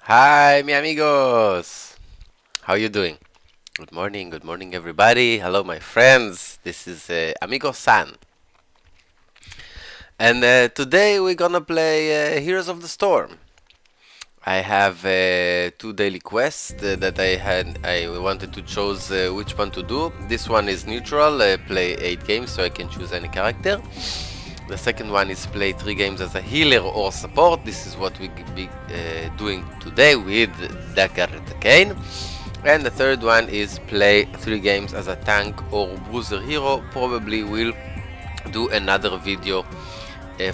Hi, mi amigos. How you doing? Good morning, everybody. Hello, my friends. This is Amigo San, and today we're gonna play Heroes of the Storm. I have two daily quests that I had. I wanted to choose which one to do. This one is neutral. Play 8 games, so I can choose any character. The second one is play 3 games as a healer or support. This is what we be doing today with Deckard Cain. And the third one is play 3 games as a tank or bruiser hero. Probably will do another video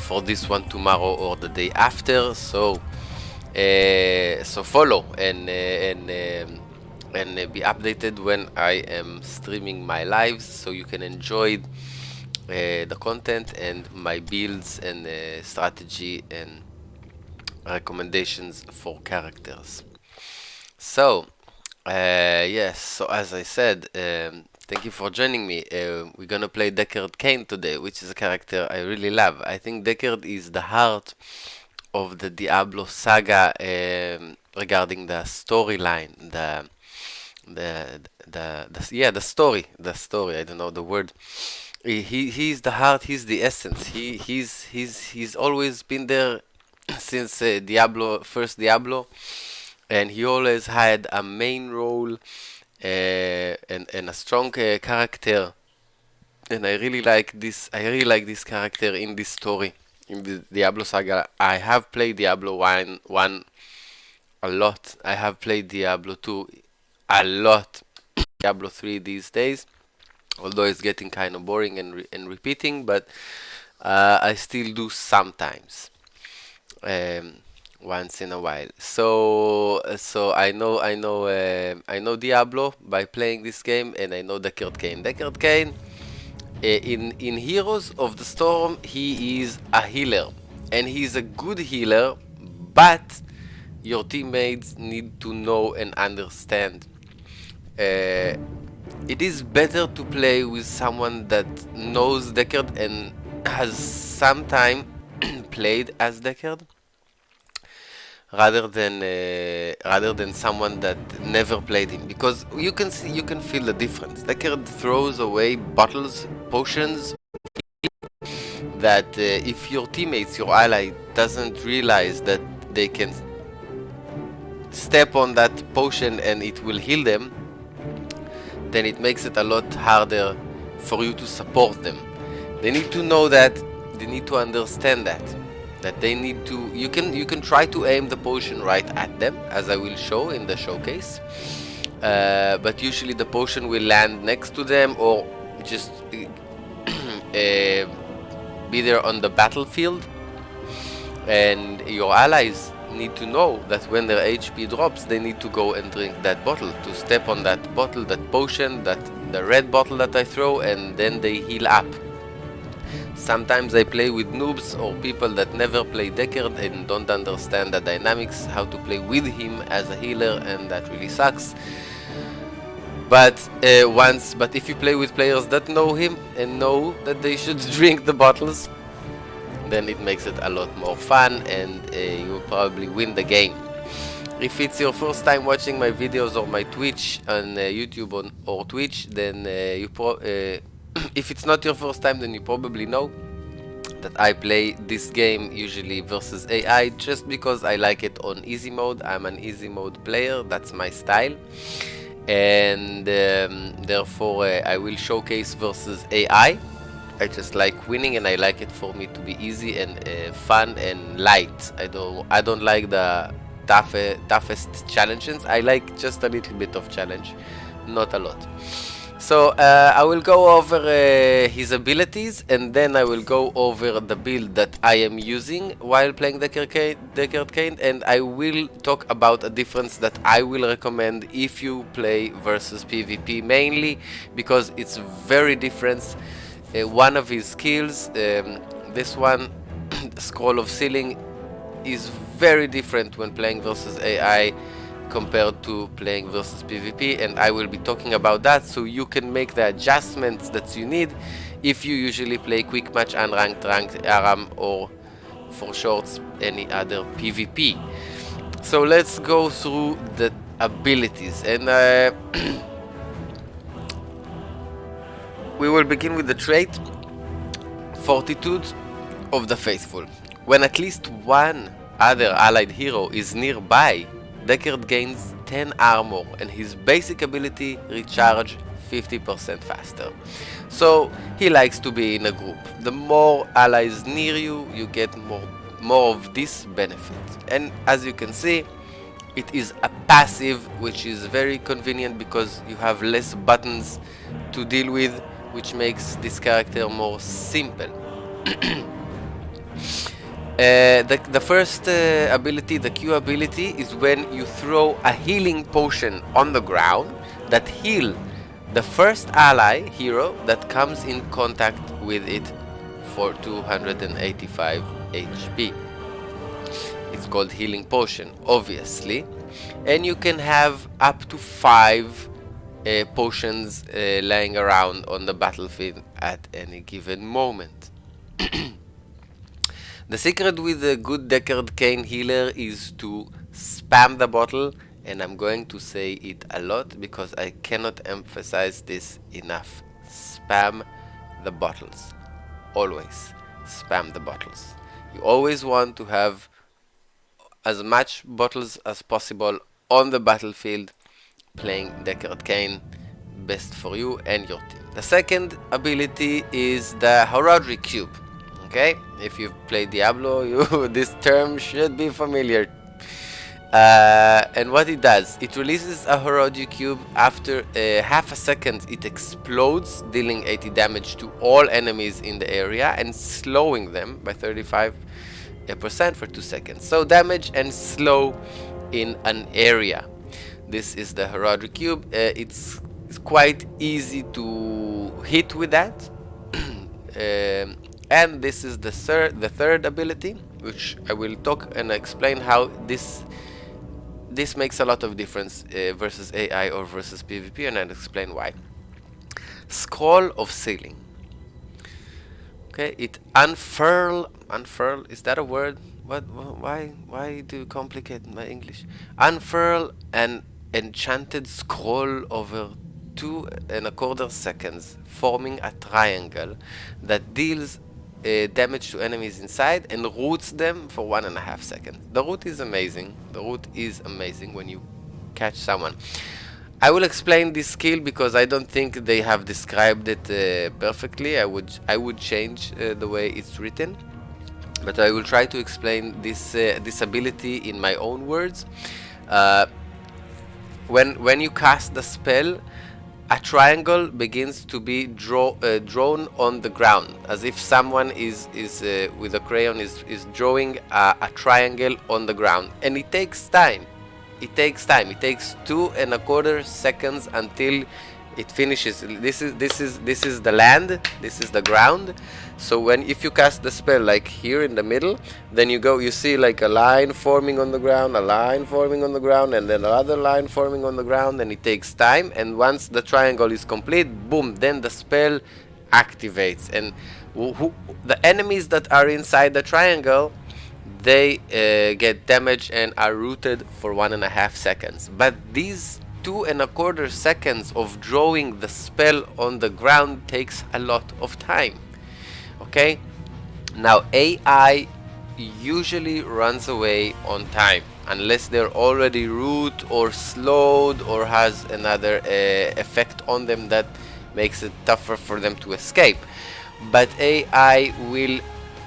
for this one tomorrow or the day after. So follow and be updated when I am streaming my lives, so you can enjoy the content and my builds and strategy and recommendations for characters. So yes, so as I said, thank you for joining me. We're gonna play Deckard Cain today, which is a character I really love. I think Deckard is the heart of the Diablo saga regarding the storyline, the story. I don't know the word. He's the heart. He's the essence. He's always been there since first Diablo, and he always had a main role and a strong character. And I really like this. I really like this character in this story, in the Diablo saga. I have played Diablo 1 a lot. I have played Diablo 2 a lot. Diablo 3 these days, although it's getting kind of boring and repeating, but I still do sometimes, once in a while. So I know Diablo by playing this game, and I know Deckard Cain. Deckard Cain, in Heroes of the Storm, he is a healer, and he's a good healer, but your teammates need to know and understand. It is better to play with someone that knows Deckard and has some time played as Deckard, rather than someone that never played him, because you can feel the difference. Deckard throws away bottles, potions, that if your teammates, your ally, doesn't realize that they can step on that potion and it will heal them, then it makes it a lot harder for you to support them. They need to know that, they need to understand that they need to, you can try to aim the potion right at them, as I will show in the showcase, but usually the potion will land next to them, or just be there on the battlefield. And your allies need to know that when their HP drops, they need to go and drink that bottle, to step on that bottle, that potion, the red bottle that I throw, and then they heal up. Sometimes I play with noobs or people that never play Deckard and don't understand the dynamics, how to play with him as a healer, and that really sucks. But if you play with players that know him and know that they should drink the bottles, then it makes it a lot more fun, and you will probably win the game. If it's your first time watching my videos or my Twitch on YouTube or Twitch, then if it's not your first time, then you probably know that I play this game usually versus AI, just because I like it on easy mode. I'm an easy mode player, that's my style, and therefore I will showcase versus AI. I just like winning, and I like it for me to be easy and fun and light. I don't like the toughest challenges. I like just a little bit of challenge, not a lot. So I will go over his abilities, and then I will go over the build that I am using while playing Deckard Cain, and I will talk about a difference that I will recommend if you play versus PvP, mainly because it's very different. One of his skills, this one, Scroll of Sealing, is very different when playing versus AI compared to playing versus PvP, and I will be talking about that, so you can make the adjustments that you need if you usually play quick match, unranked, ranked, ARAM, or for shorts any other PvP. So let's go through the abilities, and we will begin with the trait Fortitude of the Faithful. When at least one other allied hero is nearby, Deckard gains 10 armor and his basic ability recharge 50% faster. So he likes to be in a group. The more allies near you, you get more of this benefit. And as you can see, it is a passive, which is very convenient because you have less buttons to deal with, which makes this character more simple. The first ability, the Q ability, is when you throw a healing potion on the ground that heal the first ally hero that comes in contact with it for 285 HP. It's called healing potion, obviously, and you can have up to 5 potions lying around on the battlefield at any given moment. The secret with a good Deckard Cain healer is to spam the bottle, and I'm going to say it a lot because I cannot emphasize this enough. Spam the bottles. Always spam the bottles. You always want to have as much bottles as possible on the battlefield. Playing Deckard Cain, best for you and your team. The second ability is the Horadric Cube. Okay, if you've played Diablo, this term should be familiar. And what it does, it releases a Horadric Cube. After half a second, it explodes, dealing 80 damage to all enemies in the area and slowing them by 35% for 2 seconds. So damage and slow in an area. This is the Horadric Cube. It's quite easy to hit with that. And this is the third ability, which I will talk and explain how this makes a lot of difference versus AI or versus PvP, and I'll explain why. Scroll of Sealing. Okay, it unfurl, is that a word? Why do you complicate my English? Unfurl an enchanted scroll over 2¼ seconds, forming a triangle that deals damage to enemies inside and roots them for 1½ seconds. The root is amazing. The root is amazing when you catch someone. I will explain this skill because I don't think they have described it perfectly. I would change the way it's written, but I will try to explain this ability in my own words. When you cast the spell, a triangle begins to be drawn on the ground, as if someone is with a crayon is drawing a triangle on the ground, and it takes time. It takes 2¼ seconds until it finishes. This is the land. This is the ground. So if you cast the spell like here in the middle, then you see like a line forming on the ground, a line forming on the ground, and then another line forming on the ground, and it takes time. And once the triangle is complete, boom, then the spell activates. And the enemies that are inside the triangle, they get damaged and are rooted for 1½ seconds. But these 2¼ seconds of drawing the spell on the ground takes a lot of time. Okay, now AI usually runs away on time unless they're already root or slowed or has another effect on them that makes it tougher for them to escape. But AI will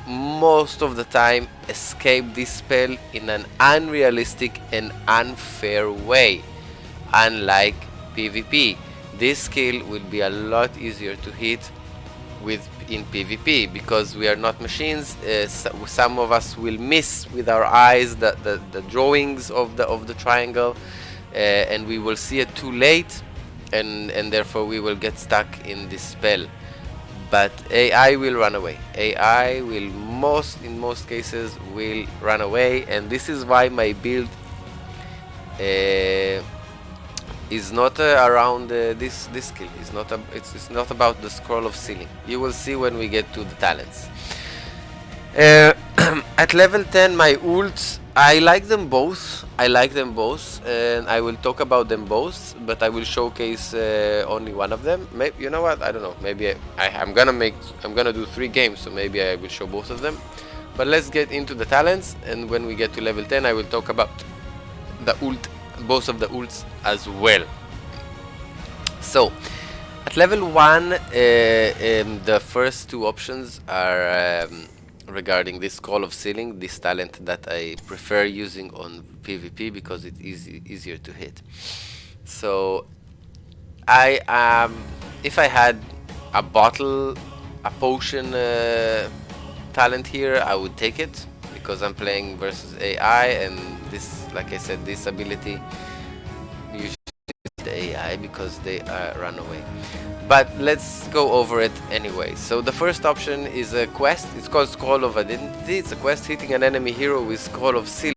most of the time escape this spell in an unrealistic and unfair way. Unlike PvP, this skill will be a lot easier to hit in PvP because we are not machines. Some of us will miss with our eyes the drawings of the triangle, and we will see it too late, and therefore we will get stuck in this spell. But AI will run away. AI will in most cases will run away, and this is why my build is not around this skill. It's not about the scroll of sealing. You will see when we get to the talents. At level 10, my ult I like them both. I like them both, and I will talk about them both. But I will showcase only one of them. Maybe, you know what? I don't know. Maybe I'm gonna do 3 games, so maybe I will show both of them. But let's get into the talents, and when we get to level 10, I will talk about the ult, both of the ults as well. So, at level 1, the first 2 options are regarding this Scroll of Sealing, this talent that I prefer using on PvP because it's easier to hit. So, if I had a bottle, a potion talent here, I would take it because I'm playing versus AI, and this, like I said, this ability usually is the AI because they run away. But let's go over it anyway. So the first option is a quest. It's called Scroll of Identity. It's a quest hitting an enemy hero with Scroll of Sealing.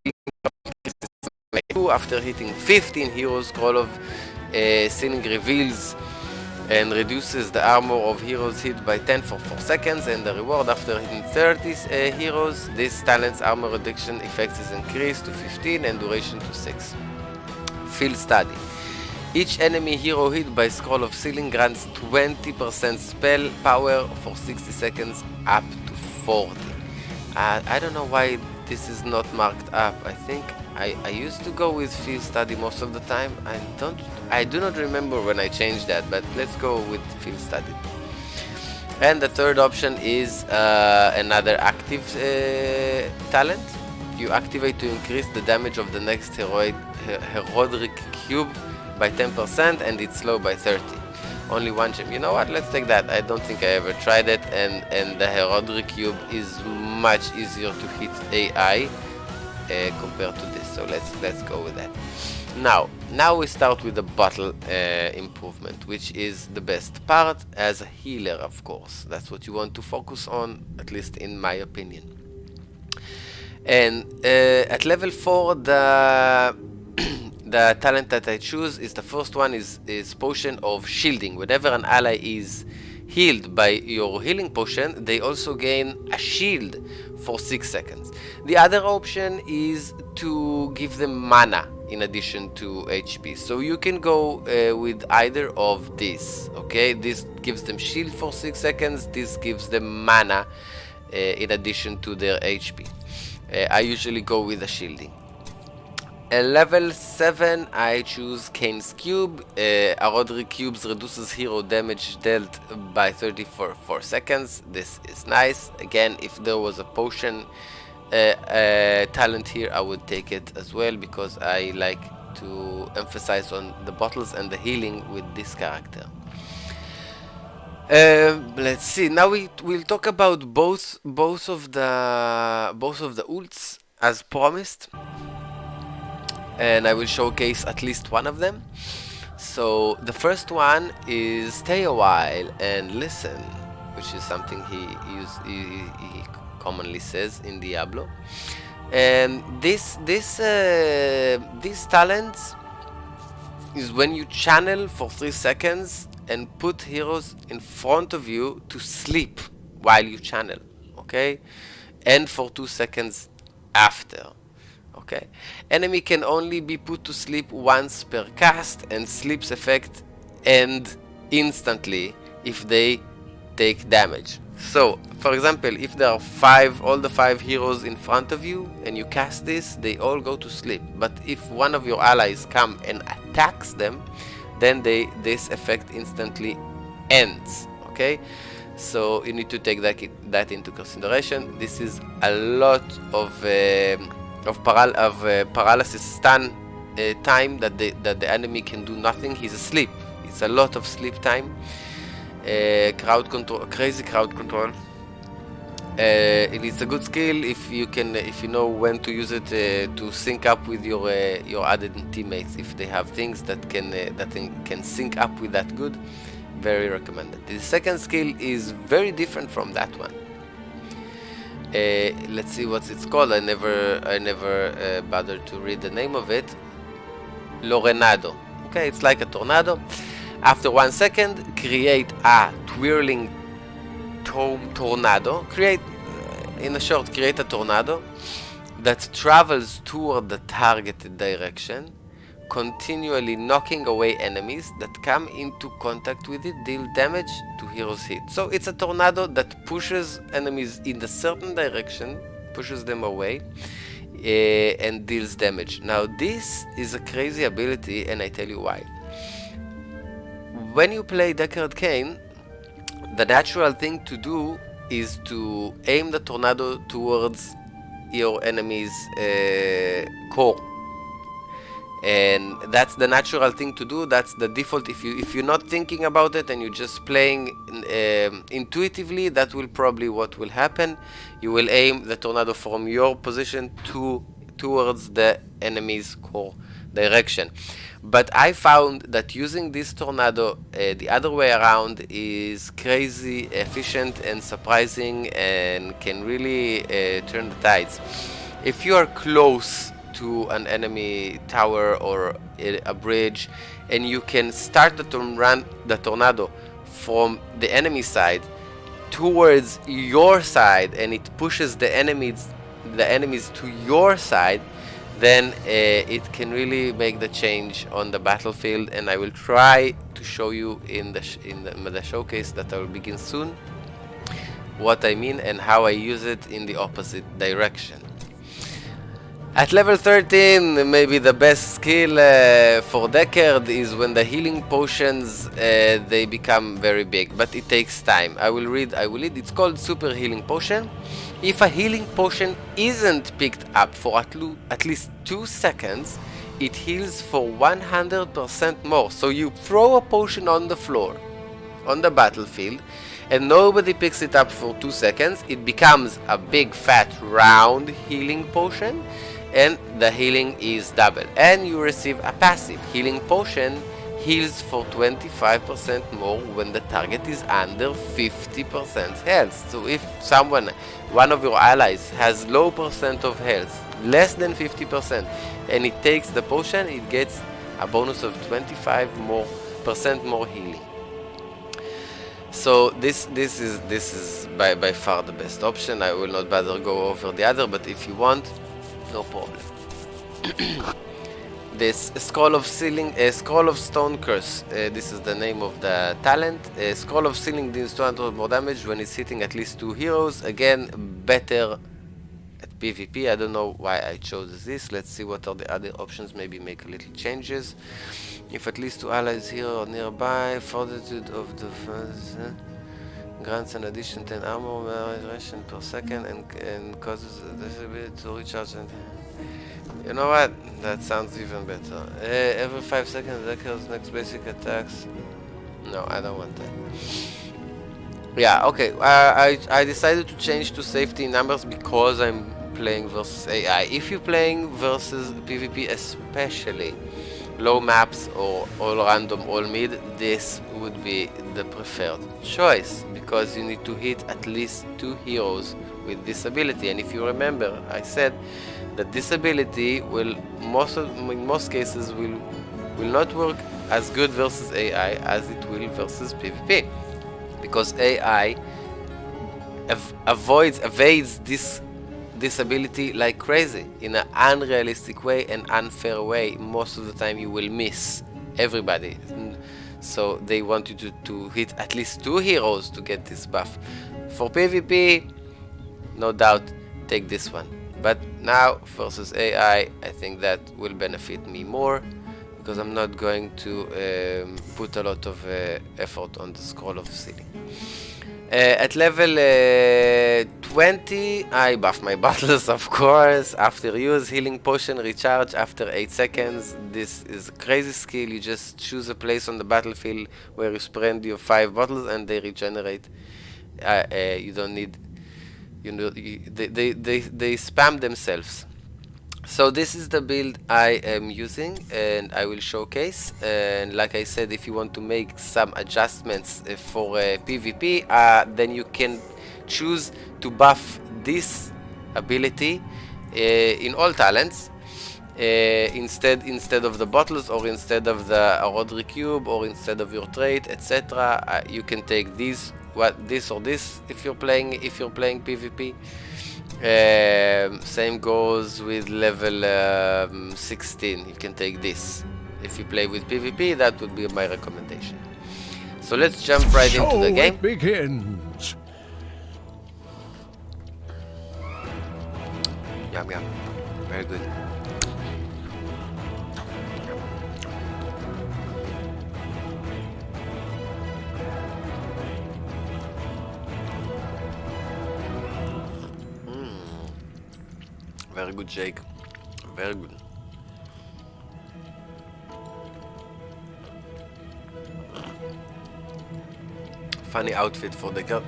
After hitting 15 heroes, Scroll of Sealing reveals and reduces the armor of heroes hit by 10 for 4 seconds, and the reward after hitting 30 heroes, this talent's armor reduction effect is increased to 15 and duration to 6. Field Study. Each enemy hero hit by Scroll of Sealing grants 20% spell power for 60 seconds up to 40. I don't know why this is not marked up. I think I used to go with Field Study most of the time. I do not remember when I changed that, but let's go with Field Study. And the third option is another active talent. You activate to increase the damage of the next Horadric Cube by 10%, and it's slow by 30. Only one gem. You know what? Let's take that. I don't think I ever tried it, and the Horadric Cube is much easier to hit AI compared to this. So let's go with that. Now we start with the bottle improvement, which is the best part as a healer, of course. That's what you want to focus on, at least in my opinion. And at level 4, the talent that I choose is the first one is Potion of Shielding. Whenever an ally is healed by your healing potion, they also gain a shield for 6 seconds. The other option is to give them mana in addition to HP. So you can go with either of these. Okay, this gives them shield for 6 seconds. This gives them mana in addition to their HP. I usually go with the shielding. At level 7, I choose Cain's Cube. Horadric Cubes reduces hero damage dealt by 30 for 4 seconds. This is nice. Again, if there was a potion talent here, I would take it as well because I like to emphasize on the bottles and the healing with this character. Let's see. Now we'll talk about both of the ults as promised, and I will showcase at least one of them. So the first one is Stay a While and Listen, which is something he commonly says in Diablo. And this talent is when you channel for 3 seconds and put heroes in front of you to sleep while you channel, okay? And for 2 seconds after. Okay, enemy can only be put to sleep once per cast, and sleep's effect end instantly if they take damage. So, for example, if there are all the 5 heroes in front of you and you cast this, they all go to sleep. But if one of your allies come and attacks them, then this effect instantly ends. Okay, so you need to take that into consideration. This is a lot of paralysis stun time that the enemy can do nothing. He's asleep. It's a lot of sleep time. Crowd control, crazy crowd control. It is a good skill if you know when to use it to sync up with your other teammates. If they have things that can sync up with that good, very recommended. The second skill is very different from that one. Let's see what it's called. I never bothered to read the name of it. Lorenado. Okay, it's like a tornado. After 1 second, create a twirling tornado. Create a tornado. that travels toward the targeted direction, continually knocking away enemies that come into contact with it, deal damage to heroes hit. So it's a tornado that pushes enemies in a certain direction, pushes them away, and deals damage. Now this is a crazy ability, and I tell you why. When you play Deckard Cain, the natural thing to do is to aim the tornado towards your enemy's core, and that's the natural thing to do. That's the default. If you're not thinking about it and you're just playing intuitively, that will probably what will happen. You will aim the tornado from your position towards the enemy's core direction. But I found that using this tornado the other way around is crazy efficient and surprising, and can really turn the tides. If you are close to an enemy tower or a bridge, and you can start the tornado from the enemy side towards your side, and it pushes the enemies to your side, then it can really make the change on the battlefield. And I will try to show you in the showcase that I will begin soon what I mean and how I use it in the opposite direction. At level 13, maybe the best skill for Deckard is when the healing potions they become very big, but it takes time. I will read. It's called Super Healing Potion. If a healing potion isn't picked up for at least 2 seconds, it heals for 100% more. So you throw a potion on the floor, on the battlefield, and nobody picks it up for 2 seconds, it becomes a big fat round healing potion, and the healing is double. And you receive a passive. Healing potion heals for 25% more when the target is under 50% health. So if one of your allies has low percent of health, less than 50%, and it takes the potion, it gets a bonus of 25% more healing. So this is by far the best option. I will not bother go over the other, but if you want, no problem. This Scroll of Stone Curse. This is the name of the talent. Scroll of Sealing deals 200 more damage when it's hitting at least 2 heroes. Again, better at PvP. I don't know why I chose this. Let's see what are the other options. Maybe make a little changes. If at least 2 allies here or nearby, Fortitude of the grants an addition 10 armor regeneration per second and causes the ability to recharge. And you know what? That sounds even better. Every 5 seconds, Deckard's next basic attacks. No, I don't want that. Yeah, okay. I decided to change to safety numbers because I'm playing versus AI. If you're playing versus PvP, especially low maps or all random, all mid, this would be the preferred choice, because you need to hit at least 2 heroes with this ability. And if you remember, I said that this ability will in most cases will not work as good versus AI as it will versus PvP, because AI evades this ability like crazy in an unrealistic way and unfair way. Most of the time you will miss everybody, so they want you to hit at least 2 heroes to get this buff. For PvP, no doubt, take this one. But now versus AI, I think that will benefit me more, because I'm not going to put a lot of effort on the Scroll of Sealing. At level 20, I buff my bottles, of course. After use, healing potion recharge after 8 seconds. This is a crazy skill. You just choose a place on the battlefield where you spend your 5 bottles and they regenerate. You don't need, they spam themselves. So this is the build I am using and I will showcase. And like I said, if you want to make some adjustments for PvP, then you can choose to buff this ability in all talents, instead of the bottles, or instead of the Horadric Cube, or instead of your trait, etc. You can take this or this if you're playing PvP. Same goes with level 16. You can take this. If you play with PvP, that would be my recommendation. So let's jump right into the game. It begins. Yum yum. Very good. Very good, Jake. Very good. Funny outfit for Deckard.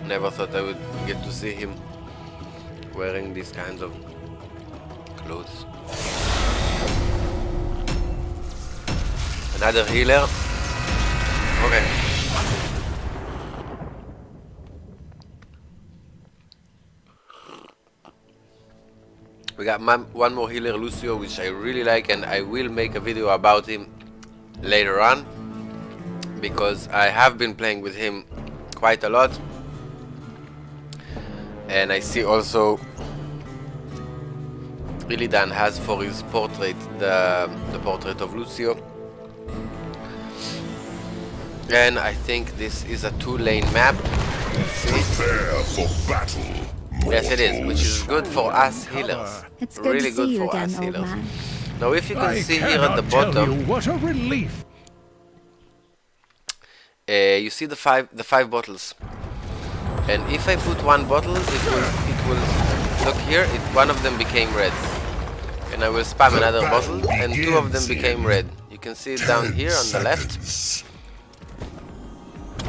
Never thought I would get to see him wearing these kinds of clothes. Another healer. Okay. We got one more healer, Lucio, which I really like, and I will make a video about him later on, because I have been playing with him quite a lot, and I see also Illidan has for his portrait the portrait of Lucio, and I think this is a 2-lane map. Prepare for battle. Yes, it is, which is good for us healers. It's good Really to good see you for again, us old healers. man. Now, if you can I see here at the cannot tell bottom, you what a relief. you see the five bottles, and if I put one bottle, it will look here. One of them became red, and I will spam another bottle, and 2 of them became red. You can see it down here on the left.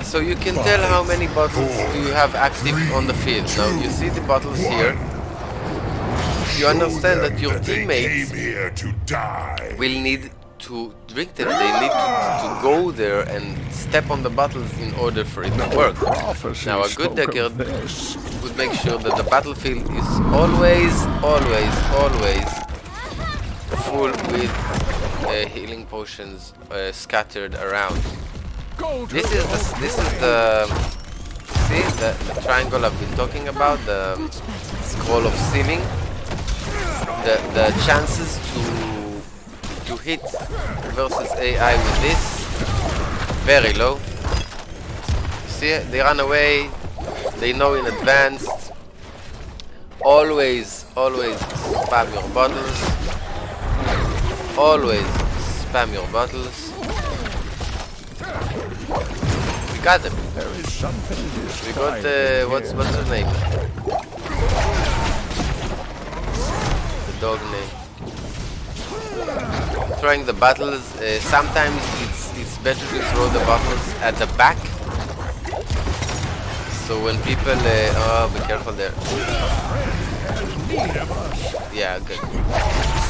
So you can tell how many bottles do you have active on the field. Now you see the bottles here. You understand that your teammates will need to drink them. They need to go there and step on the bottles in order for it to work. Now a good Deckard would make sure that the battlefield is always full with healing potions scattered around. This is the see the triangle I've been talking about, the scroll of seeming. The chances to hit versus AI with this very low. See, they run away. They know in advance. Always spam your bottles. Always spam your bottles. We got them. There is something We got what's her name? The dog name. Throwing the bottles. Sometimes it's better to throw the bottles at the back. So when people oh, be careful there. Yeah, good.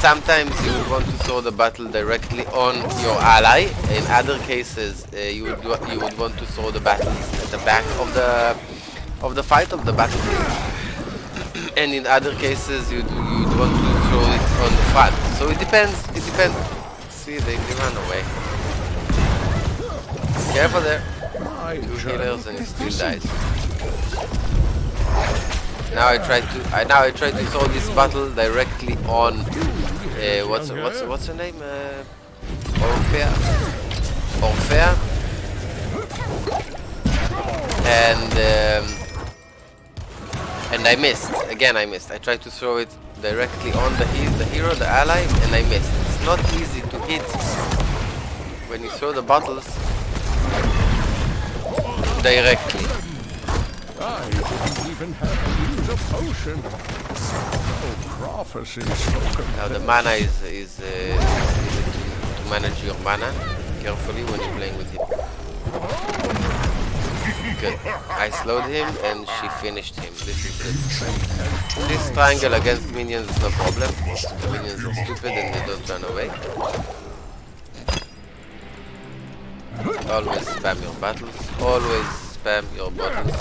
Sometimes you would want to throw the bottle directly on your ally. In other cases, you would want to throw the battles at the back of the fight of the battlefield. And in other cases, you'd want to throw it on the front. So it depends. It depends. See, they run away. Careful there. 2 healers and he still dies. Now I try to throw this bottle directly on what's her name? Orphea. And I missed. Again, I missed. I tried to throw it directly on the hero, the ally, and I missed. It's not easy to hit when you throw the bottles directly. I didn't even have to use a potion. Oh, prophecy spoken. Now the mana is to manage your mana carefully when you're playing with him. Good. I slowed him and she finished him. This is good. This triangle against minions is no problem. The minions are stupid and they don't run away. Always spam your battles. Always spam your bottles.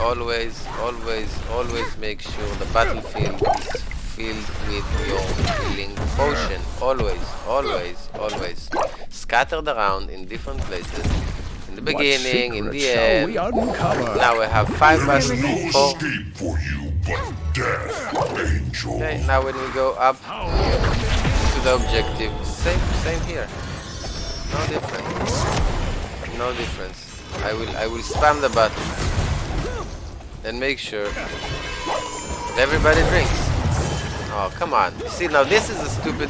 Always make sure the battlefield is filled with your healing potion. Always. Scattered around in different places. In the What beginning, in secret the shall we end. uncover? Now we have 5 battles. No 4. escape for you but death, angel. Okay, now when we go up to the objective, same here. No difference. No difference. I will spam the button and make sure that everybody drinks. Oh, come on. See, now this is a stupid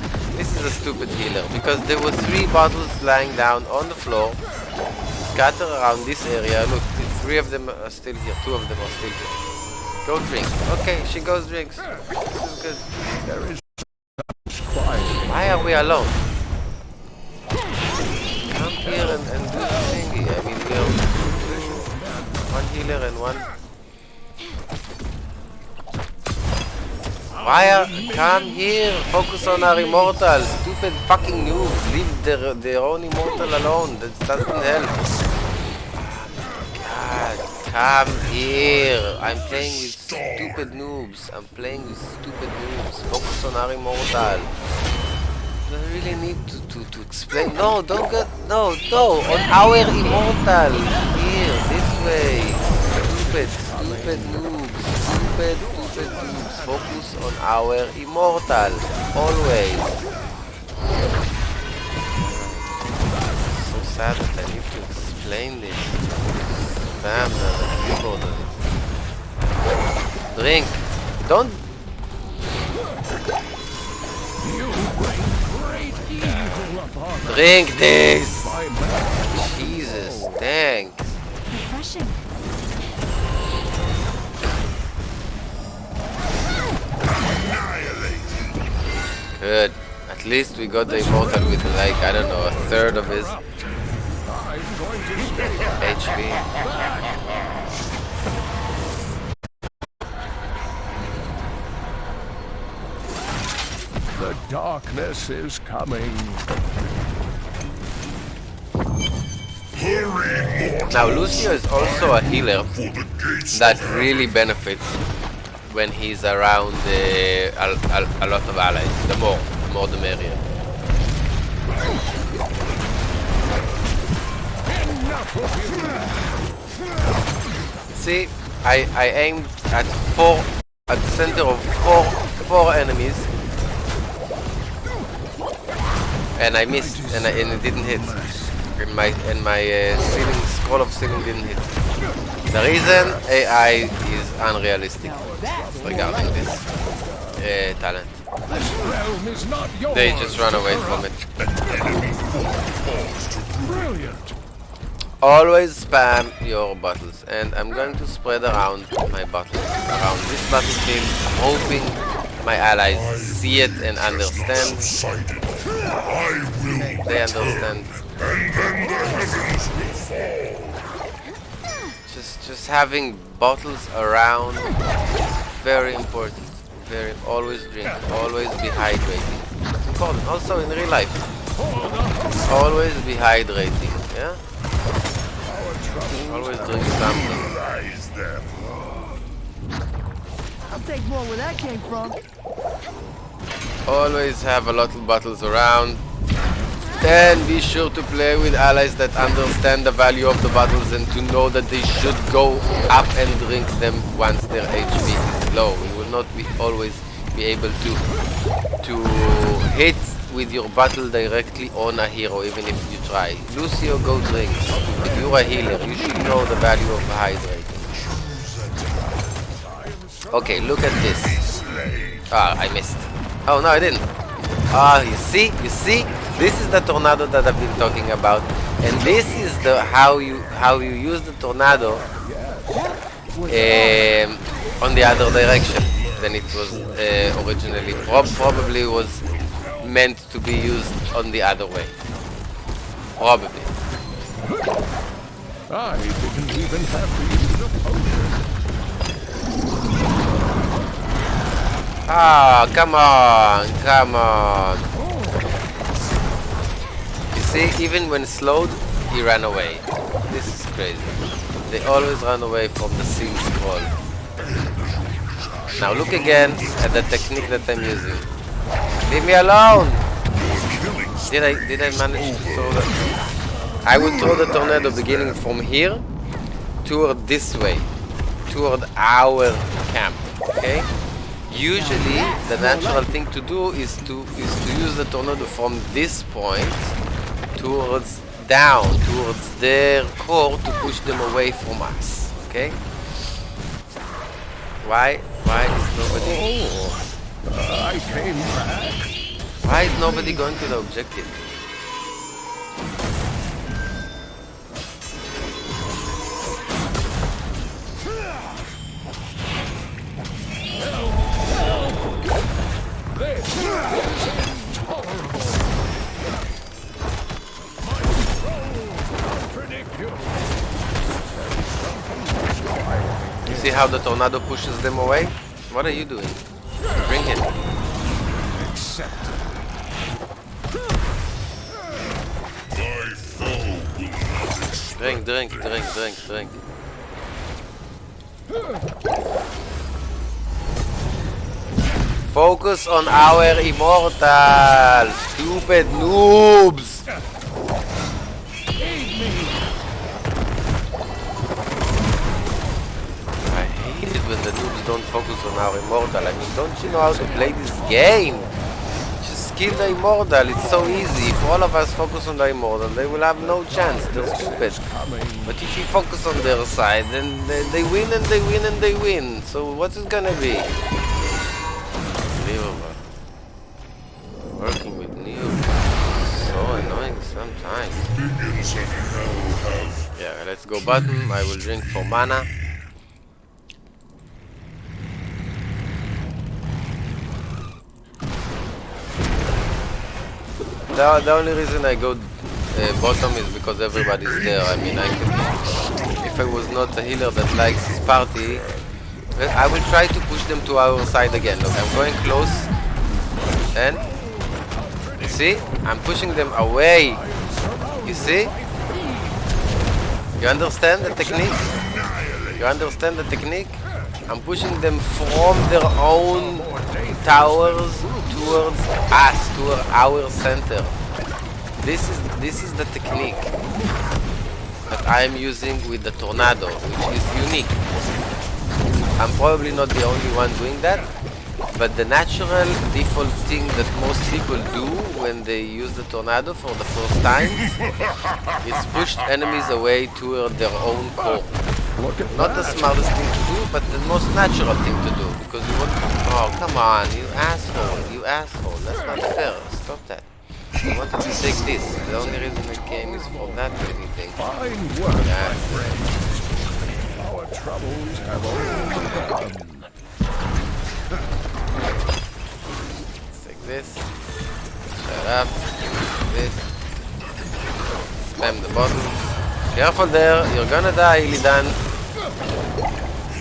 healer, because there were 3 bottles lying down on the floor, scattered around this area. Look, 3 of them are still here, 2 of them are still here. Go drink. Okay, she goes drinks. This is good. There is quiet. Why are we alone? Come here and do the thingy. I mean, we are 1 healer and 1. Come here. Focus on our immortal. Stupid fucking noobs. Leave their own immortal alone. That doesn't help. God, come here. I'm playing with stupid noobs. Focus on our immortal. Do I really need to explain? No, don't get... No. On our immortal. Here, this way. Stupid noobs. Stupid noobs. Focus on our immortal. Always. So sad that I need to explain this. Spam the keyboard on it. Drink. Don't... You bring great evil upon us. Drink this! My man. Jesus, thanks. Refreshing. Good. At least we got the immortal with, like, I don't know, 1/3 of his I'm going to stay HP. The darkness is coming. Now, Lucio is also a healer For the gates that really benefits when he's around a lot of allies. The more the merrier. See, I aimed at the center of four enemies, and I missed, and it didn't hit. And my scroll of ceiling didn't hit. The reason AI is unrealistic regarding this talent. This realm is not yours. They just run away from it. Brilliant. Always spam your bottles, and I'm going to spread around my bottles around this battlefield, hoping my allies see it and understand. I will, They understand. and then the heavens will fall. Just having bottles around, very important. Always drink, always be hydrating. It's important. Also in real life, always be hydrating. Yeah. Always drink something. Rise them. I'll take more where that came from. Always have a lot of bottles around. Then be sure to play with allies that understand the value of the bottles and to know that they should go up and drink them once their HP is low. You will not always be able to hit with your bottle directly on a hero, even if you try. Lucio, go drink. If you're a healer, you should know the value of hydrating. Okay, look at this. Ah, I missed. Oh no, I didn't. Ah, you see? This is the tornado that I've been talking about, and this is the how you use the tornado on the other direction than it was originally. Probably was meant to be used on the other way. Probably. I didn't even have to use a potion. Ah, come on. You see, even when slowed, he ran away. This is crazy. They always run away from the seal scroll. Now look again at the technique that I'm using. Leave me alone! Did I manage to throw that? I will throw the tornado beginning from here toward this way, toward our camp. Okay? Usually, the natural thing to do is to use the tornado from this point towards down, towards their core to push them away from us. Okay? Why is nobody? I came back. Why is nobody going to the objective? This is intolerable. My controls contradict you. You see how the tornado pushes them away? What are you doing? Bring it. Accept. Thy foe will not expect Drink. Focus on our immortal, stupid noobs. I hate it when the noobs don't focus on our immortal. I mean, don't you know how to play this game? Just kill the immortal, it's so easy. If all of us focus on the immortal, they will have no chance, they're stupid. But if you focus on their side, then they win and they win and they win. So what's it gonna be? Unbelievable. Working with noobs is so annoying sometimes. minions of hell have Yeah, let's go button. I will drink for mana. The only reason I go bottom is because everybody's there. I mean, I can, if I was not a healer that likes his party, I will try to push them to our side again. Look, I'm going close, and you see, I'm pushing them away. You see? You understand the technique? You understand the technique? I'm pushing them from their own towers towards us, toward our center. This is the technique that I am using with the tornado, which is unique. I'm probably not the only one doing that, but the natural default thing that most people do when they use the tornado for the first time is push enemies away toward their own core. Not the smartest thing to do, but the most natural thing to do, because you want to... Oh, come on, you asshole, that's not fair, stop that. I wanted to take this, the only reason I came is for that little thing. Fine work, my friend. Our troubles have only begun. Take this. Shut up. This. Spam the bottle. Careful there, you're gonna die, Illidan.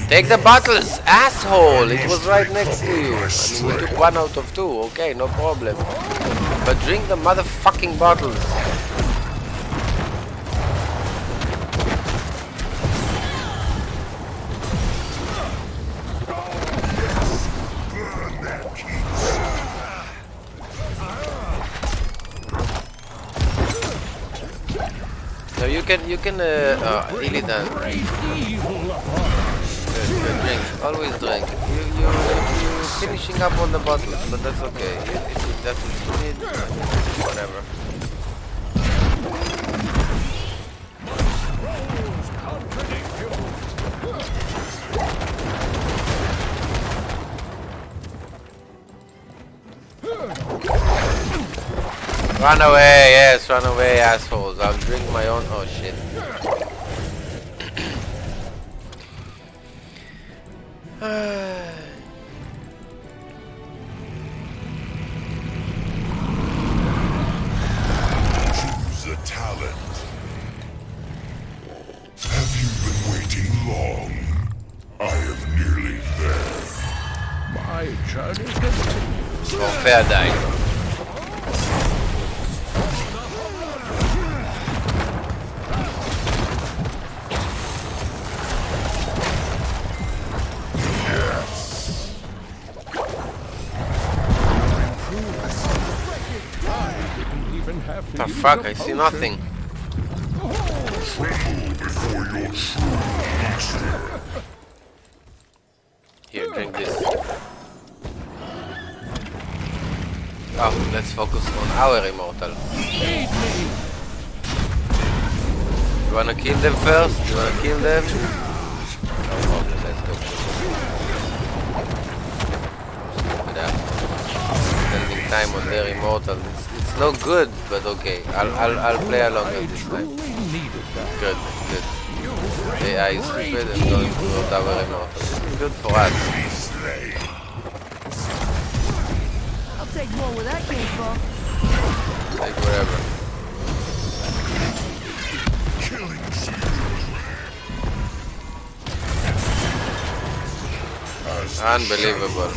Take the bottles, asshole! It was right next to you. I mean, we took 1 out of 2, okay, no problem. But drink the motherfucking bottles. So you can Illidan. Good, drink. Always drink. You're finishing up on the bottles, but that's okay. If that's what you need, whatever. Run away, yes, run away, assholes. I'll drink my own. Oh shit. choose a talent. Have you been waiting long? I am nearly there. My journey continues. Oh, fair die. The fuck, I see nothing. your true master. Here, drink this. Oh, let's focus on our immortal. You wanna kill them first? You wanna kill them? No problem, let's go. Look at that. Spending time on their immortal. It's no good, but okay. I'll play along with this time. Good, good. The AI is stupid and going toward our immortal. This is good for us. I'll take more where that came from. Take wherever. Killing Unbelievable.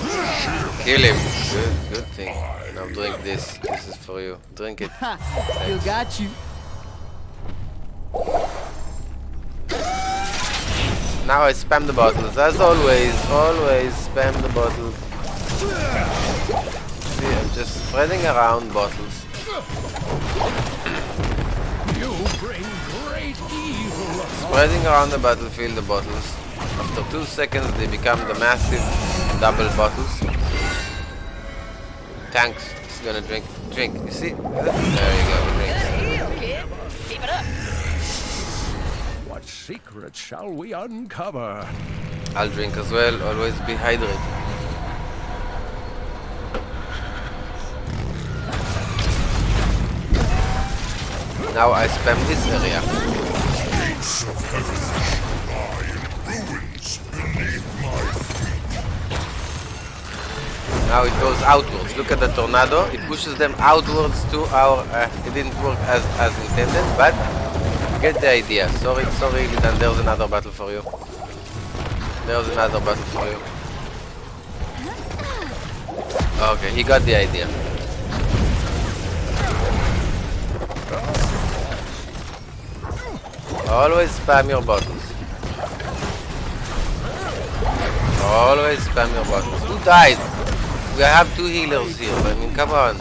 Kill him. Good, good thing. Now drink this. This is for you. Drink it. Ha! Still got you. Now I spam the bottles. As always, always spam the bottles. See, I'm just spreading around bottles. You bring great evil. Spreading around the battlefield the bottles. After 2 seconds they become the massive double bottles. Tanks is gonna drink. Drink, you see? There you go, drink. What secret shall we uncover? I'll drink as well, always be hydrated. Now I spam this area. gates of heaven lie in ruins beneath my feet. Now it goes outwards. Look at the tornado. It pushes them outwards to our... it didn't work as intended, but get the idea. Sorry, Lidan, there's another battle for you. There's another battle for you. Okay, he got the idea. Always spam your bottles. Always spam your bottles. Who died? We have 2 healers here. I mean, come on.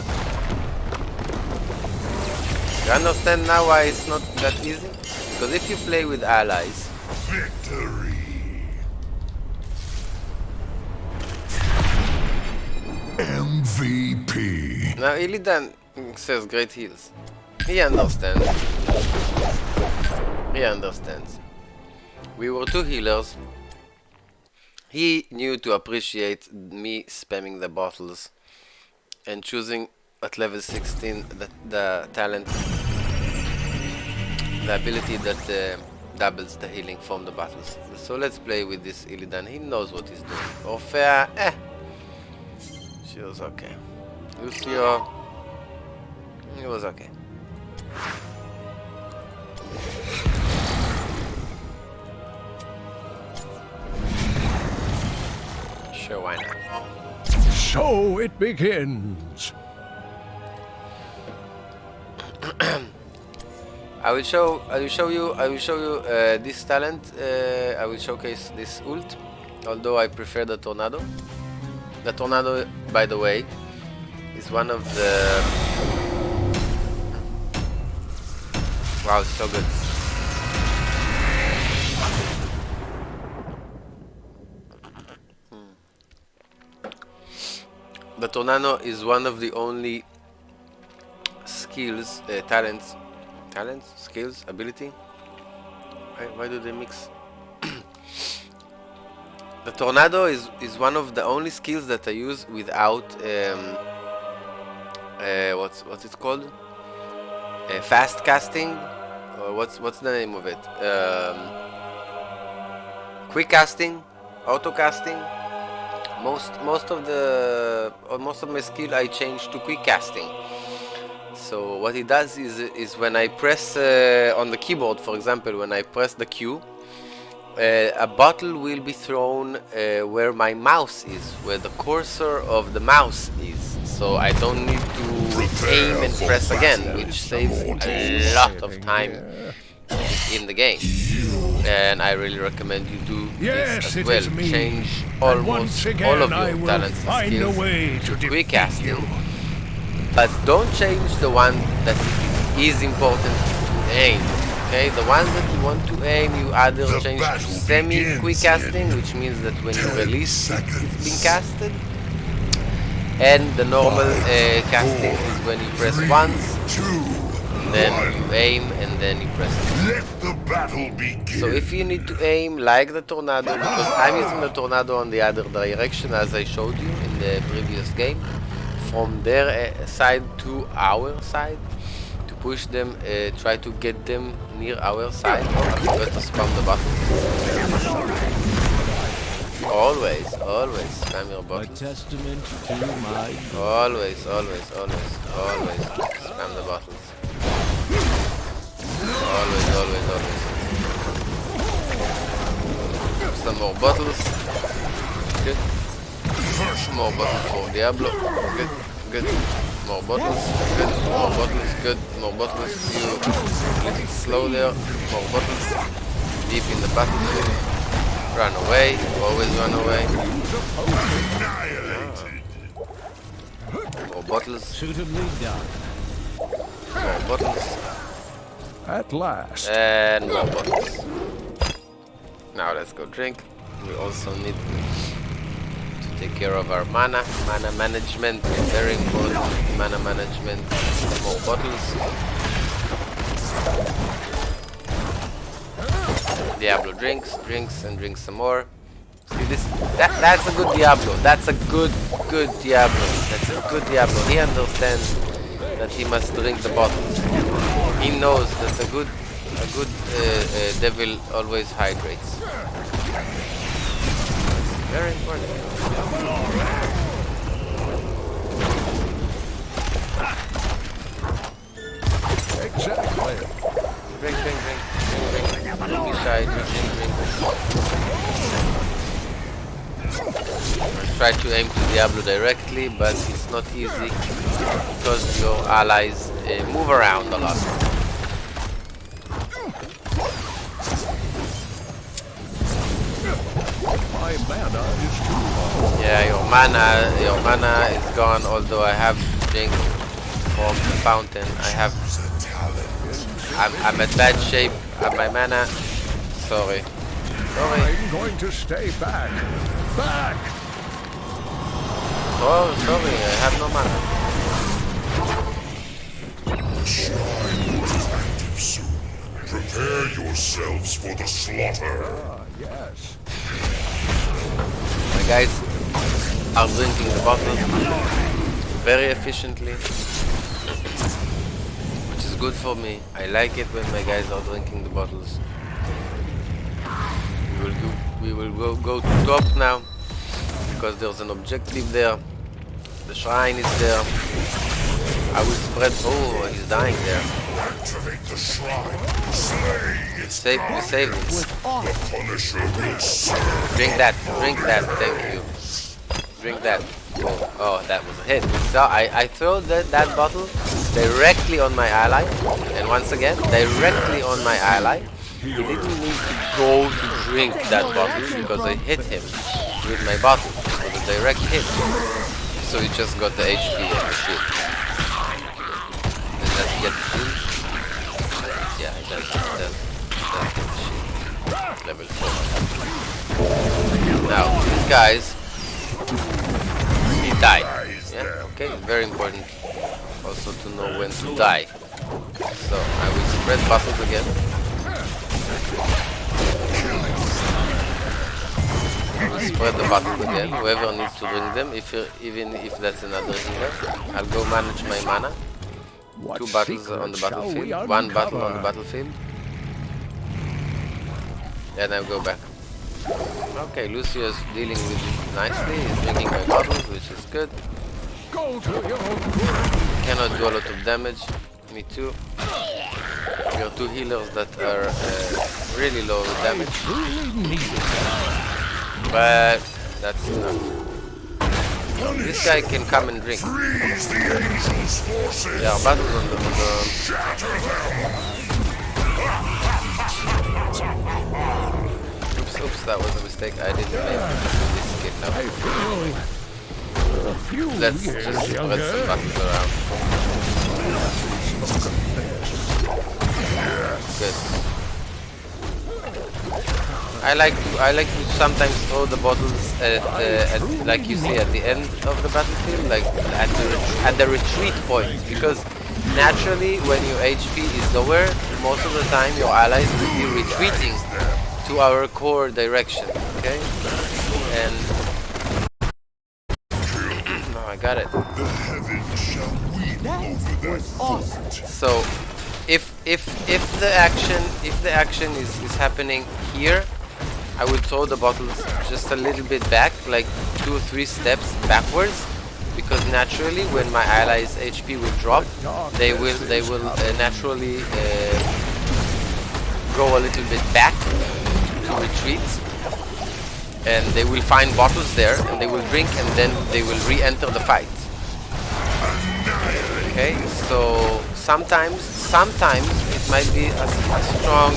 You understand now why it's not that easy? Because if you play with allies... Victory. MVP. Now Illidan says great heals. He understands. He understands. We were 2 healers. He knew to appreciate me spamming the bottles and choosing at level 16 the talent, the ability that doubles the healing from the battles. So let's play with this Illidan. He knows what he's doing. Orphea, she was okay. Lucio, he was okay. Sure, why not? So it begins. I will show you this talent. I will showcase this ult, although I prefer the tornado. The tornado, by the way, is one of the... Wow, it's so good. The tornado is one of the only skills, talents, skills, ability. Why do they mix? The tornado is one of the only skills that I use without what's it called? Fast casting, or what's the name of it? Quick casting, auto casting. Most of my skill I change to quick casting. So what it does is when I press on the keyboard, for example, when I press the Q, a bottle will be thrown where my mouse is, where the cursor of the mouse is. So I don't need to aim and press again, which saves a lot of time in the game. And I really recommend you do this as well. Change almost all of your talents and skills to quick casting. But don't change the one that is important to aim. Okay, the ones that you want to aim, you either The change to battle semi-quick begins casting, in which means that when you 10 release it, it's seconds. been casted. And the normal casting is when you press once, 2, then 1. you aim, and then you press it. Let the battle begin. So if you need to aim like the tornado, because I'm using the tornado on the other direction as I showed you in the previous game, from their side to our side, to push them, try to get them near our side. Oh, I forgot to spam the button. Always spam your A buttons. testament to my Always spam the buttons. Always. Some more bottles. Good. More bottles for Diablo. Good. More bottles. Good. More bottles. Good. More bottles. You little slow there. More bottles. Deep in the battlefield. Run away. Always run away. More bottles. suitably done. More bottles. At last. And more bottles. Now let's go drink. We also need to take care of our mana. Mana management is very important. Mana management. More bottles. Diablo drinks and drinks some more. See this? That's a good Diablo. That's a good Diablo. That's a good Diablo. He understands that he must drink the bottle. He knows that a good devil always hydrates. Very important. Exactly. Drink. Don't be shy. Drink. I try to aim to Diablo directly, but it's not easy because your allies move around a lot. My mana is too low. Yeah, your mana is gone. Although I have drink from the fountain, I'm at bad shape. My mana. Sorry. I'm going to stay back. Back! Oh, sorry. I have no mana. The shrine is active soon. Prepare yourselves for the slaughter. Yes. My guys are drinking the bottle very efficiently, which is good for me. I like it when my guys are drinking the bottles. We will go to top now because there's an objective there. The shrine is there. I will spread. Oh, he's dying there. Activate the shrine. Slay its Save it. The Punisher will serve. Drink that. Thank you. Drink that. Oh, that was a hit. So I throw that bottle directly on my ally, and once again directly on my ally. He didn't need to go to drink that bottle because I hit him with my bottle. It was a direct hit. So he just got the HP and the shield. Does that get the shield? Yeah, it does get the shield. Level 4. Now, these guys, he died. Yeah, okay, very important also to know when to die. So I will spread bottles again. Spread the bottles again. Whoever needs to drink them, even if that's another healer, I'll go manage my mana. What 2 battles on the secret shall we battlefield, 1 battle on the uncover? battlefield, and I'll go back. Okay, Lucio's dealing with it nicely. He's drinking my bottles, which is good. Go to your Cannot do a lot of damage. Me too. We are 2 healers that are really low damage, but that's enough. This guy can come and drink. Freeze the Angel's forces. There are battles on the Shatter them. Oops, that was a mistake. I didn't mean to do this kid now. a few Let's years just spread younger. some battles around. Good. I like to sometimes throw the bottles at like you say at the end of the battlefield, like at the retreat point, because naturally when your HP is lower, most of the time your allies will be retreating to our core direction. Okay, and no, I got it. The heavens shall weep over that awesome. So if the action is happening here, I will throw the bottles just a little bit back, like 2 or 3 steps backwards, because naturally when my allies' HP will drop, they will naturally go a little bit back to retreat, and they will find bottles there, and they will drink, and then they will re-enter the fight. Okay, so sometimes it might be a strong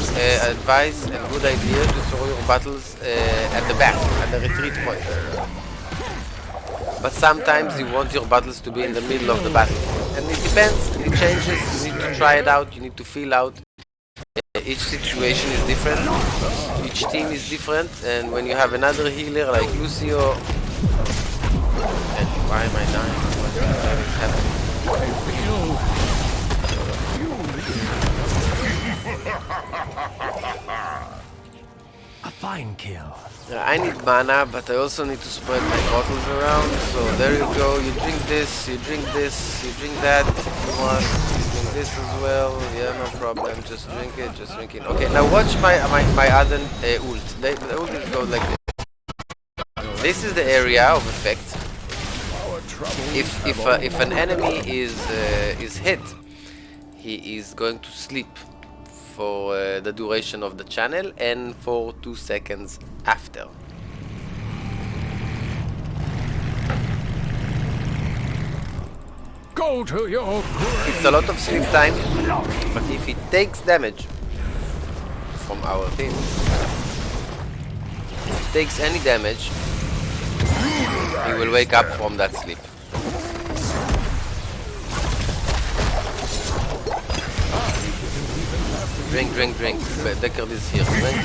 advice and good idea to throw your battles at the back, at the retreat point. But sometimes you want your battles to be in the middle of the battle. And it depends, it changes, you need to try it out, you need to feel out. Each situation is different, each team is different, and when you have another healer like Lucio... And why am I dying? What is happening? A fine kill. I need mana, but I also need to spread my bottles around. So there you go. You drink this, you drink this, you drink that if you want. You drink this as well. Yeah, no problem. Just drink it, just drink it. Okay, now watch my other ult. The ult is go like this. This is the area of effect. If an enemy is hit, he is going to sleep for the duration of the channel and for 2 seconds after. Go to your grave. It's a lot of sleep time, but if he takes damage from our team, if he takes any damage, he will wake up from that sleep. Drink, drink, drink. Deckard is here. Drink.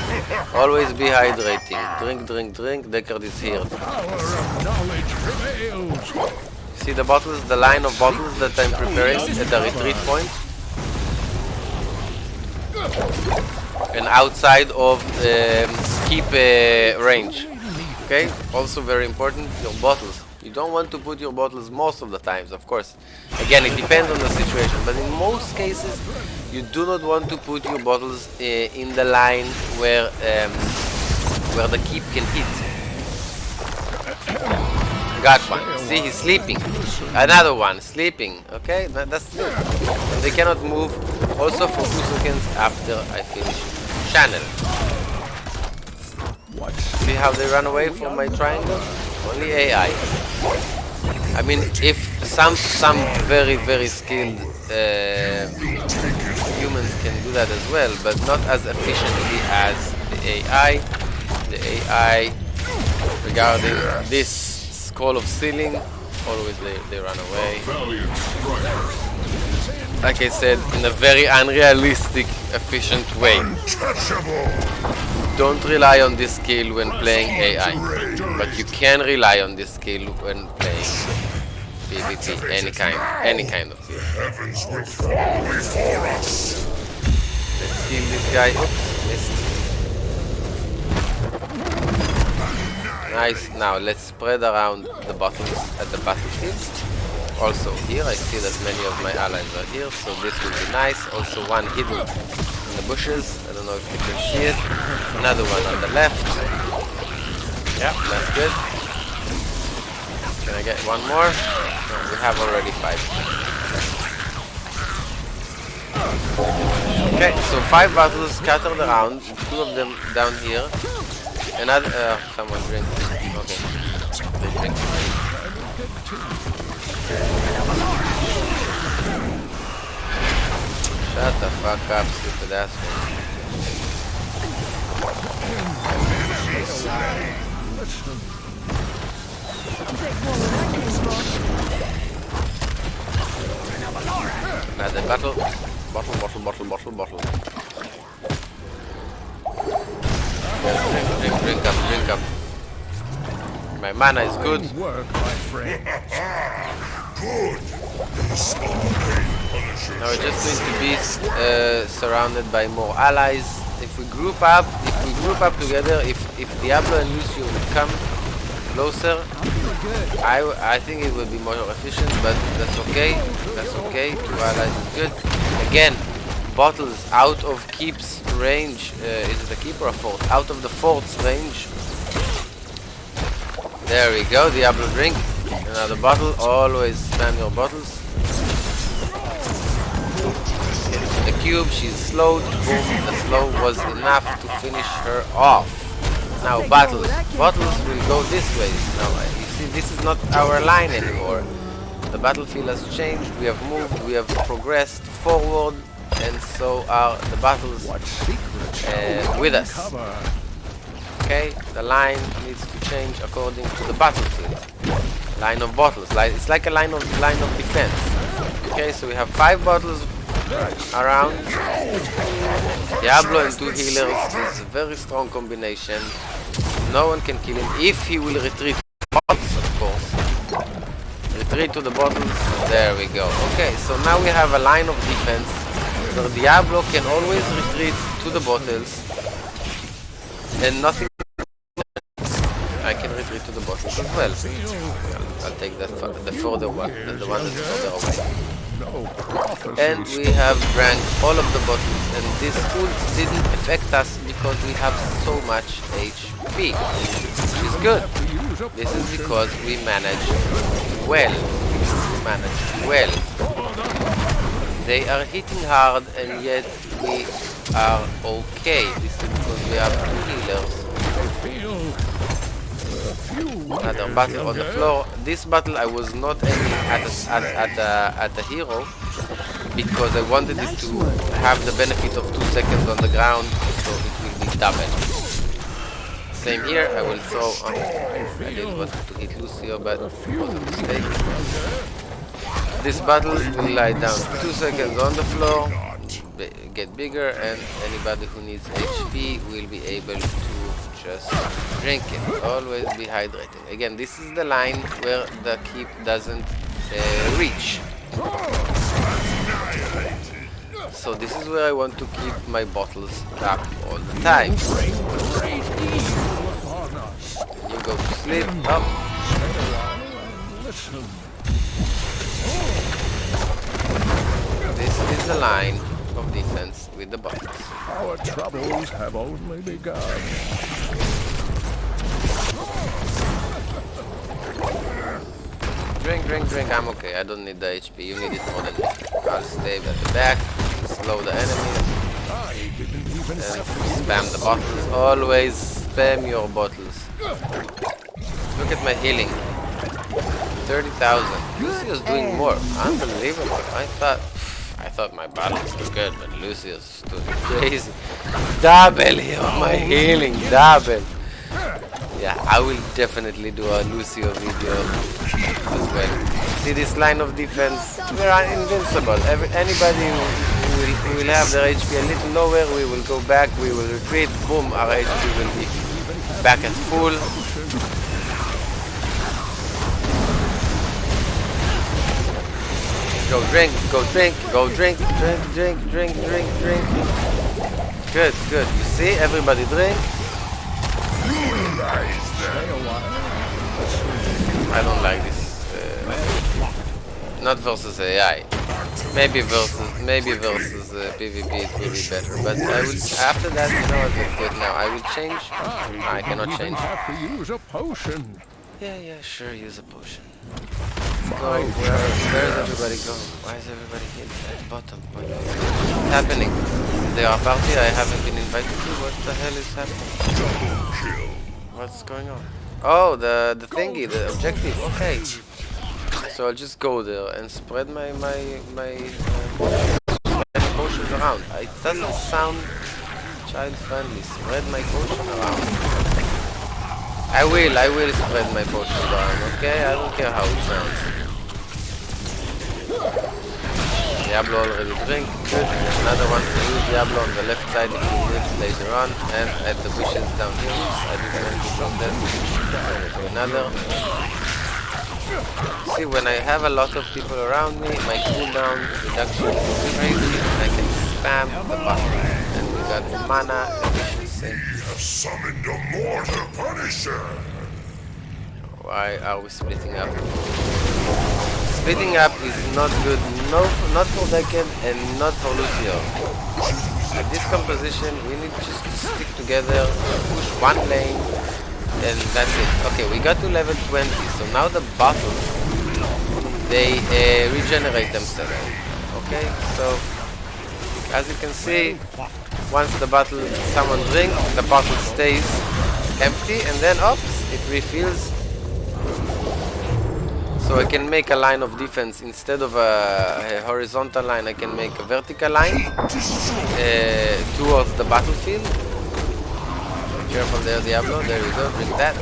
Always be hydrating. Drink, drink, drink. Deckard is here. Power of knowledge prevails. See the bottles, the line of bottles that I'm preparing at the retreat point? And outside of keep range. Okay? Also very important, your bottles. You don't want to put your bottles most of the times, of course. Again, it depends on the situation, but in most cases, you do not want to put your bottles in the line where the keep can hit. Got one. See, he's sleeping. Another one, sleeping. Okay, that's it. And they cannot move also for 2 seconds after I finish channel. See how they run away from my triangle? Only AI. I mean, if some very, very skilled humans can do that as well, but not as efficiently as the AI. The AI, regarding this scroll of ceiling, always they run away. Like I said, in a very unrealistic, efficient way. Don't rely on this skill when playing AI, but you can rely on this skill when playing PvP, any kind of skill. Heavens will fall before us. Let's kill this guy. Oops, missed. Nice. Now let's spread around the bottles at the battlefield. Also here, I see that many of my allies are here, so this will be nice. Also one hidden in the bushes. I don't know if you can see it. Another one on the left. Yeah, that's good. Can I get one more? No, we have already 5. Okay, so 5 battles scattered around. 2 of them down here. Another. Someone drink. Okay. They drink. Shut the fuck up, stupid asshole. Another battle. Bottle. welcome. My mana is good. Fine work, my friend. Good. These are pain punishers. Now we just need to be surrounded by more allies. If we group up together, if Diablo and Lucio would come closer, I think it would be more efficient, but that's okay. That's okay. 2 allies is good. Again, bottles out of keep's range. Is it a keep or a fort? Out of the fort's range. There we go. Diablo drink. Another bottle. Always spam your bottles. The cube, she's slowed. Boom. The slow was enough to finish her off. Now bottles. Bottles will go this way. Now you see, this is not our line anymore. The battlefield has changed. We have moved. We have progressed forward, and so are the battles with us. Okay, the line needs to change according to the battlefield. Line of bottles. It's like a line of defense. Okay, so we have 5 bottles around. Diablo and 2 healers is a very strong combination. No one can kill him if he will retreat to the bottles, of course. Retreat to the bottles. There we go. Okay, so now we have a line of defense where Diablo can always retreat to the bottles and nothing. I can retreat to the bottles as well. I'll take that the further one, the one that's further away. And we have drank all of the bottles, and this food didn't affect us because we have so much HP, which is good. This is because we manage well. They are hitting hard, and yet we are okay. This is because we have 2 healers. Another battle on the floor. This battle I was not aiming at a hero because I wanted it to have the benefit of 2 seconds on the ground, so it will be double. Same here. I will throw on. I didn't want to hit Lucio, but it was a mistake. This battle will lie down 2 seconds on the floor, get bigger, and anybody who needs HP will be able to just drink it. Always be hydrating. Again, this is the line where the keep doesn't reach. So this is where I want to keep my bottles up all the time. You go to sleep. Up. This is the line of defense with the bottles. Our troubles have only begun. Drink. I'm okay. I don't need the HP. You need it more than me. I'll stay at the back, slow the enemy, and spam the bottles. Always spam your bottles. Look at my healing. 30,000. Lucio's doing more. Unbelievable. I thought my battles were good, but Lucio's doing crazy. Double here, my healing, double. Yeah, I will definitely do a Lucio video as well. See this line of defense? We're invincible. Anybody who will have their HP a little lower, we will go back, we will retreat, boom, our HP will be back at full. Go drink. Good. You see, everybody drink. I don't like this. Not versus AI. Maybe versus PvP it will be better. But I will after that. You know what? Let's do it now. I will change. I cannot change. Have to use a potion. Yeah, sure. Use a potion. Where is everybody going? Why is everybody here at the bottom? What's happening? Is there a party I haven't been invited to? What the hell is happening? What's going on? Oh, the thingy, the objective. Okay. So I'll just go there and spread my potions around. It doesn't sound child friendly. Spread my potion around. I will spread my potions around, okay? I don't care how it sounds. Diablo already drink. Good. Another one for you, Diablo, on the left side if you need it later on. And at the bushes down here. Oops, I didn't want to drop that. Another. See, when I have a lot of people around me, my cooldown reduction is crazy and I can spam the button. And we got mana efficiency. We have summoned a mortar punisher. Why are we splitting up? Splitting up is not good, not for Deckard and not for Lucio. At this composition, we need just to stick together, push one lane, and that's it. Okay, we got to level 20, so now the bottles, they regenerate themselves. Okay, so as you can see, once the bottle someone drinks, the bottle stays empty, and then oops, it refills. So I can make a line of defense instead of a horizontal line. I can make a vertical line towards the battlefield. Careful there, Diablo. There you go. Drink that.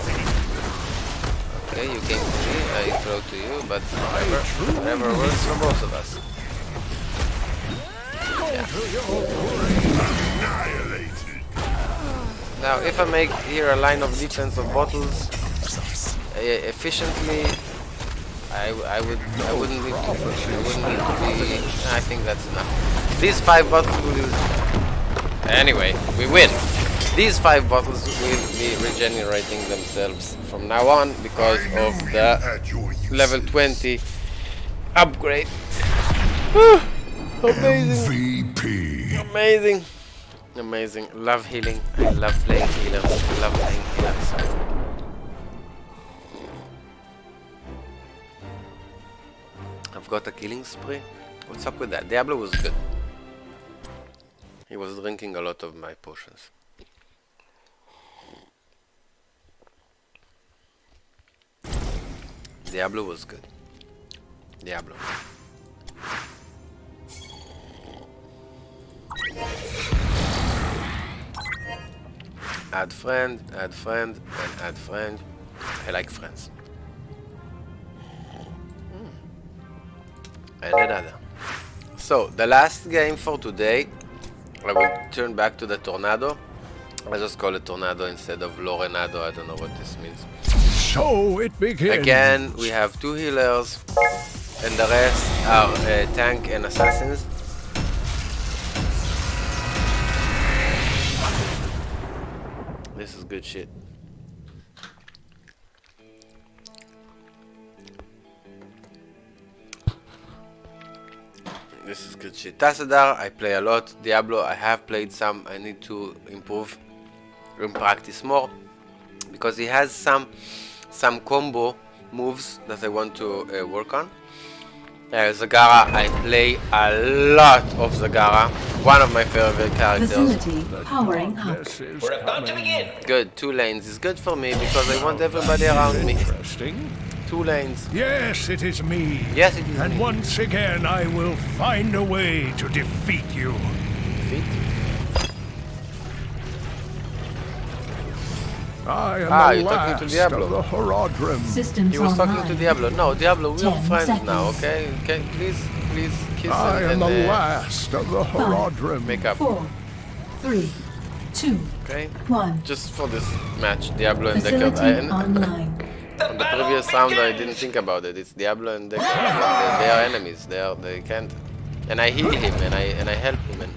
Okay, you came to me. I throw to you, but whatever works for both of us. Yeah. Now, if I make here a line of defense of bottles efficiently. I wouldn't need to push. I wouldn't need to be. I think that's enough. These 5 bottles will. Anyway, we win. These 5 bottles will be regenerating themselves from now on because of the level 20 upgrade. Amazing. MVP. Amazing. Amazing. Love healing. I love playing healers. I love playing healers. I've got a killing spree. What's up with that? Diablo was good. He was drinking a lot of my potions. Diablo was good. Diablo. Add friend, and add friend. I like friends. And another. So, the last game for today, I will turn back to the Tornado. I just call it Tornado instead of Lorenado, I don't know what this means. So it begins. Again, we have 2 healers, and the rest are tank and assassins. This is good shit. This is good shit. Tassadar, I play a lot. Diablo, I have played some. I need to improve and practice more because he has some combo moves that I want to work on. Zagara, I play a lot of Zagara. One of my favorite characters. Facility powering up. We're about to begin. Good, 2 lanes is good for me because I want everybody around me. Interesting. 2 lanes. Yes, it is me. Yes, it is And me. once again, I will find a way to defeat you. Defeat? I am the you're talking to last Diablo. of the Horadrim. Systems He was talking to online. Diablo. No, Diablo, we're 10 friends seconds. now, okay? Okay, please kiss I am and the last of the Horadrim. make up, 4, 3, 2, okay? 1. Just for this match, Diablo and Deckard. Facility online. On the previous round, I didn't think about it. It's Diablo and Deckard. They are enemies. They can't. And I heal him and I help him. And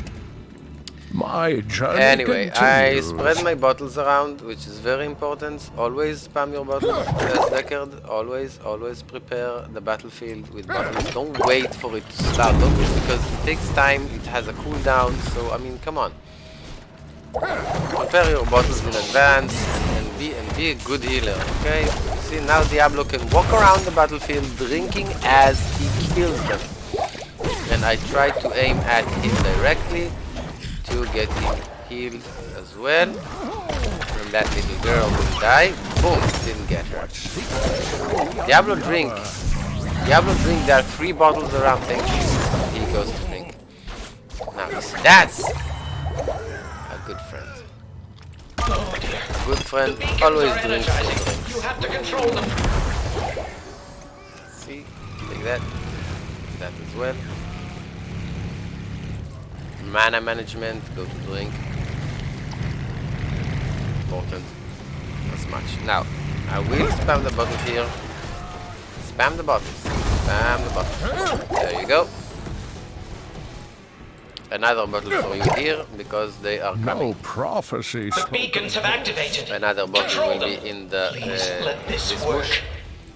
My journey anyway, I continues. spread my bottles around, which is very important. Always spam your bottles, as Deckard. Always prepare the battlefield with bottles. Don't wait for it to start, because it takes time. It has a cooldown. So I mean, come on. Prepare your bottles in advance and be a good healer. Okay. See, now Diablo can walk around the battlefield drinking as he kills them. And I try to aim at him directly to get him healed as well. And that little girl will die. Boom, didn't get her. Diablo drink. There are 3 bottles around. Thank you. He goes to drink. Now that's a good friend. Good friend always drinks. You have to control them. See, take that. That as well. mana management, go to drink. Important. As much. Now, I will spam the button here. Spam the buttons. Spam the buttons. There you go. Another bottle for you here because they are coming. No prophecy. The beacons have activated. Another bottle Control will be them. in the Please let this this work. bush.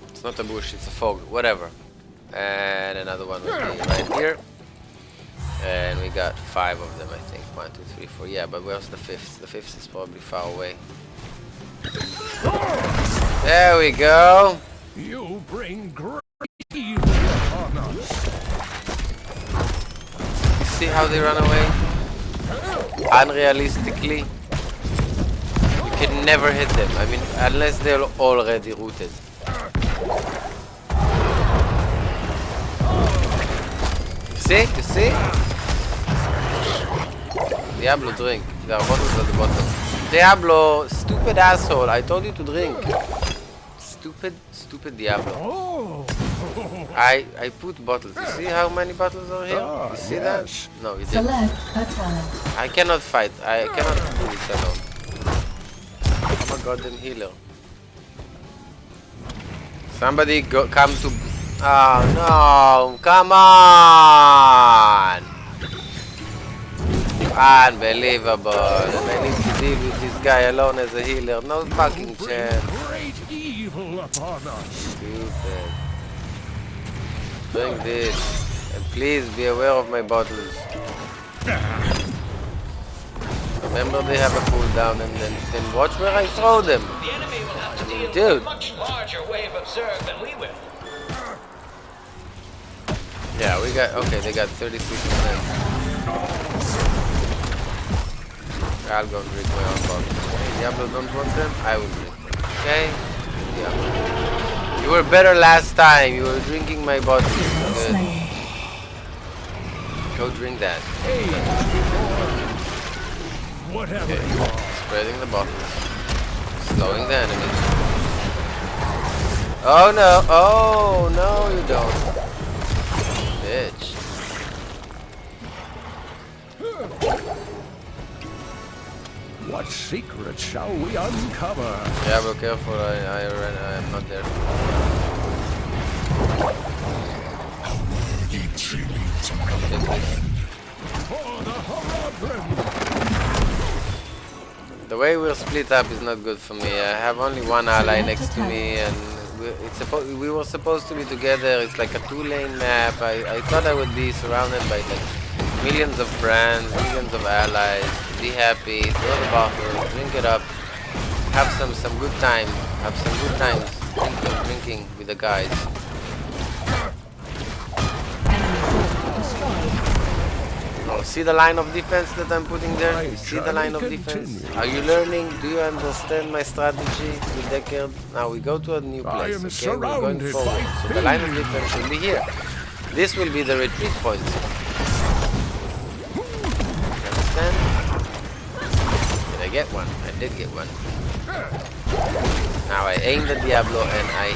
It's not a bush, it's a fog, whatever. And another one will be right here. And we got 5 of them, I think. 1, 2, 3, 4. Yeah, but where's the 5th? The 5th is probably far away. There we go. You bring great evil upon us. See how they run away? Unrealistically. You can never hit them. I mean, unless they're already rooted. See? You see? Diablo, drink. There are bottles at the bottom. Diablo, stupid asshole. I told you to drink. Stupid Diablo. Oh, I put bottles. You see how many bottles are here? Ah, You see yes. that? No, you didn't. Select a talent. I cannot fight. I cannot do it alone. I'm a goddamn healer. Somebody come to... Oh no! Come on! Unbelievable. And I need to deal with this guy alone as a healer. No fucking bring chance. great evil upon us. Stupid. Drink this. And please be aware of my bottles. Remember they have a cooldown and then watch where I throw them. The enemy will have to deal Dude. with a much larger wave of Zerg than we will. Yeah, we got... Okay, they got 33%. I'll go and drink my own bottles. Okay, Diablo don't want them? I will drink them. Okay? Diablo. You were better last time. You were drinking my bottles. Good. Slain. Go drink that. Whatever Okay. you are. Spreading the bottles. Slowing the enemies. Oh no! Oh no, you don't. Bitch. What secret shall we uncover? Diablo, careful. I am not there. Worthy tribute to my friend. For the Horadric. The way we're split up is not good for me. I have only one ally next to me, and we were supposed to be together. It's like a 2-lane map. I thought I would be surrounded by like millions of friends, millions of allies. Be happy, throw the bottle, drink it up, have some good time, have some good times drinking with the guys. Oh, see the line of defense that I'm putting there? You see the line of defense? Are you learning? Do you understand my strategy with Deckard? Now we go to a new I place, am okay? We're going surrounded forward. by So the line of defense will be here. This will be the retreat point. Understand? Did I get one? I did get one. Now I aim the Diablo and I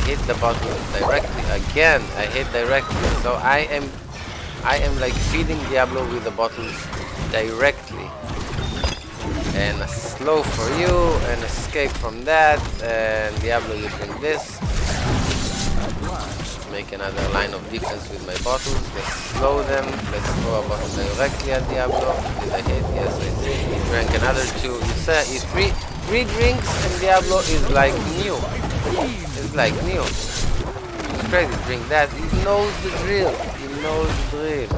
hit the bottle directly. Again, I hit directly. So I am like feeding Diablo with the bottles directly. And a slow for you, and escape from that, and Diablo you drink this. Make another line of defense with my bottles. Let's slow them. Let's throw a bottle directly at Diablo. Did I hit? Yes, I did. He drank another 2. You said he three drinks and Diablo is like new. It's like new. It's crazy. Drink that. He knows the drill. He knows the drill.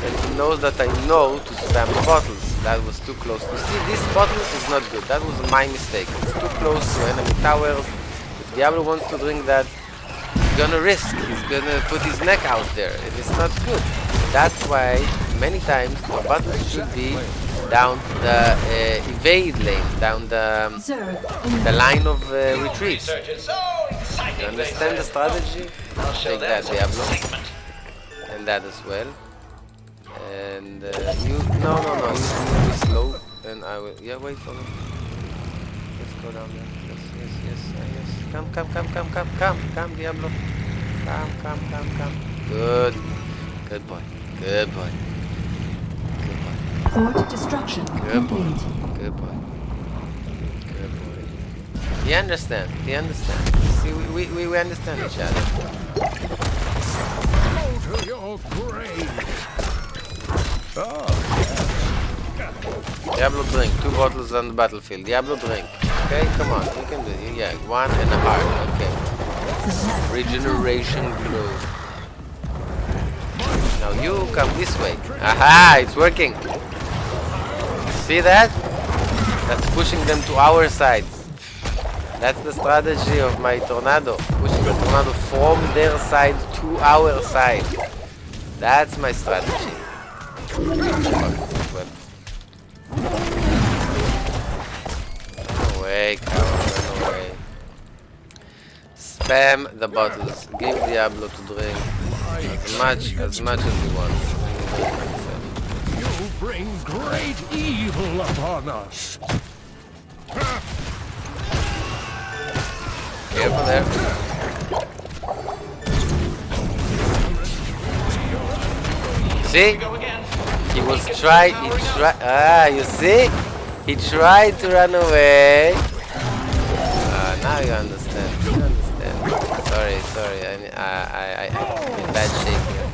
And he knows that I know to spam the bottles. That was too close. You see, this bottle is not good. That was my mistake. It's too close to enemy towers. If Diablo wants to drink that, he's gonna risk. He's gonna put his neck out there. It is not good. That's why many times the bottle should be down the evade lane, down the line of retreat. You understand the strategy? Take that, Diablo, and that as well. And you no, you be slow, and I will. Yeah, wait for me. Let's go down there. Yes. Come, Diablo. Come. Good boy. Fort destruction Good boy. complete. Good boy. Good boy. He understands. He understands. See, we understand each other. Go to your grave. Diablo drink. 2 bottles on the battlefield. Diablo drink. Okay, come on. You can do it. Yeah, 1 and a heart. Okay. Regeneration glow. Now you come this way. Aha! It's working. See that? That's pushing them to our side. That's the strategy of my tornado. Pushing the tornado from their side to our side. That's my strategy. Run away, coward, run away. Spam the bottles. Give Diablo to drink as much as he wants. You bring great evil upon us. Careful there. See? Go again. He you see? He tried to run away. Now you understand. You understand. Sorry. I'm in bad shape here.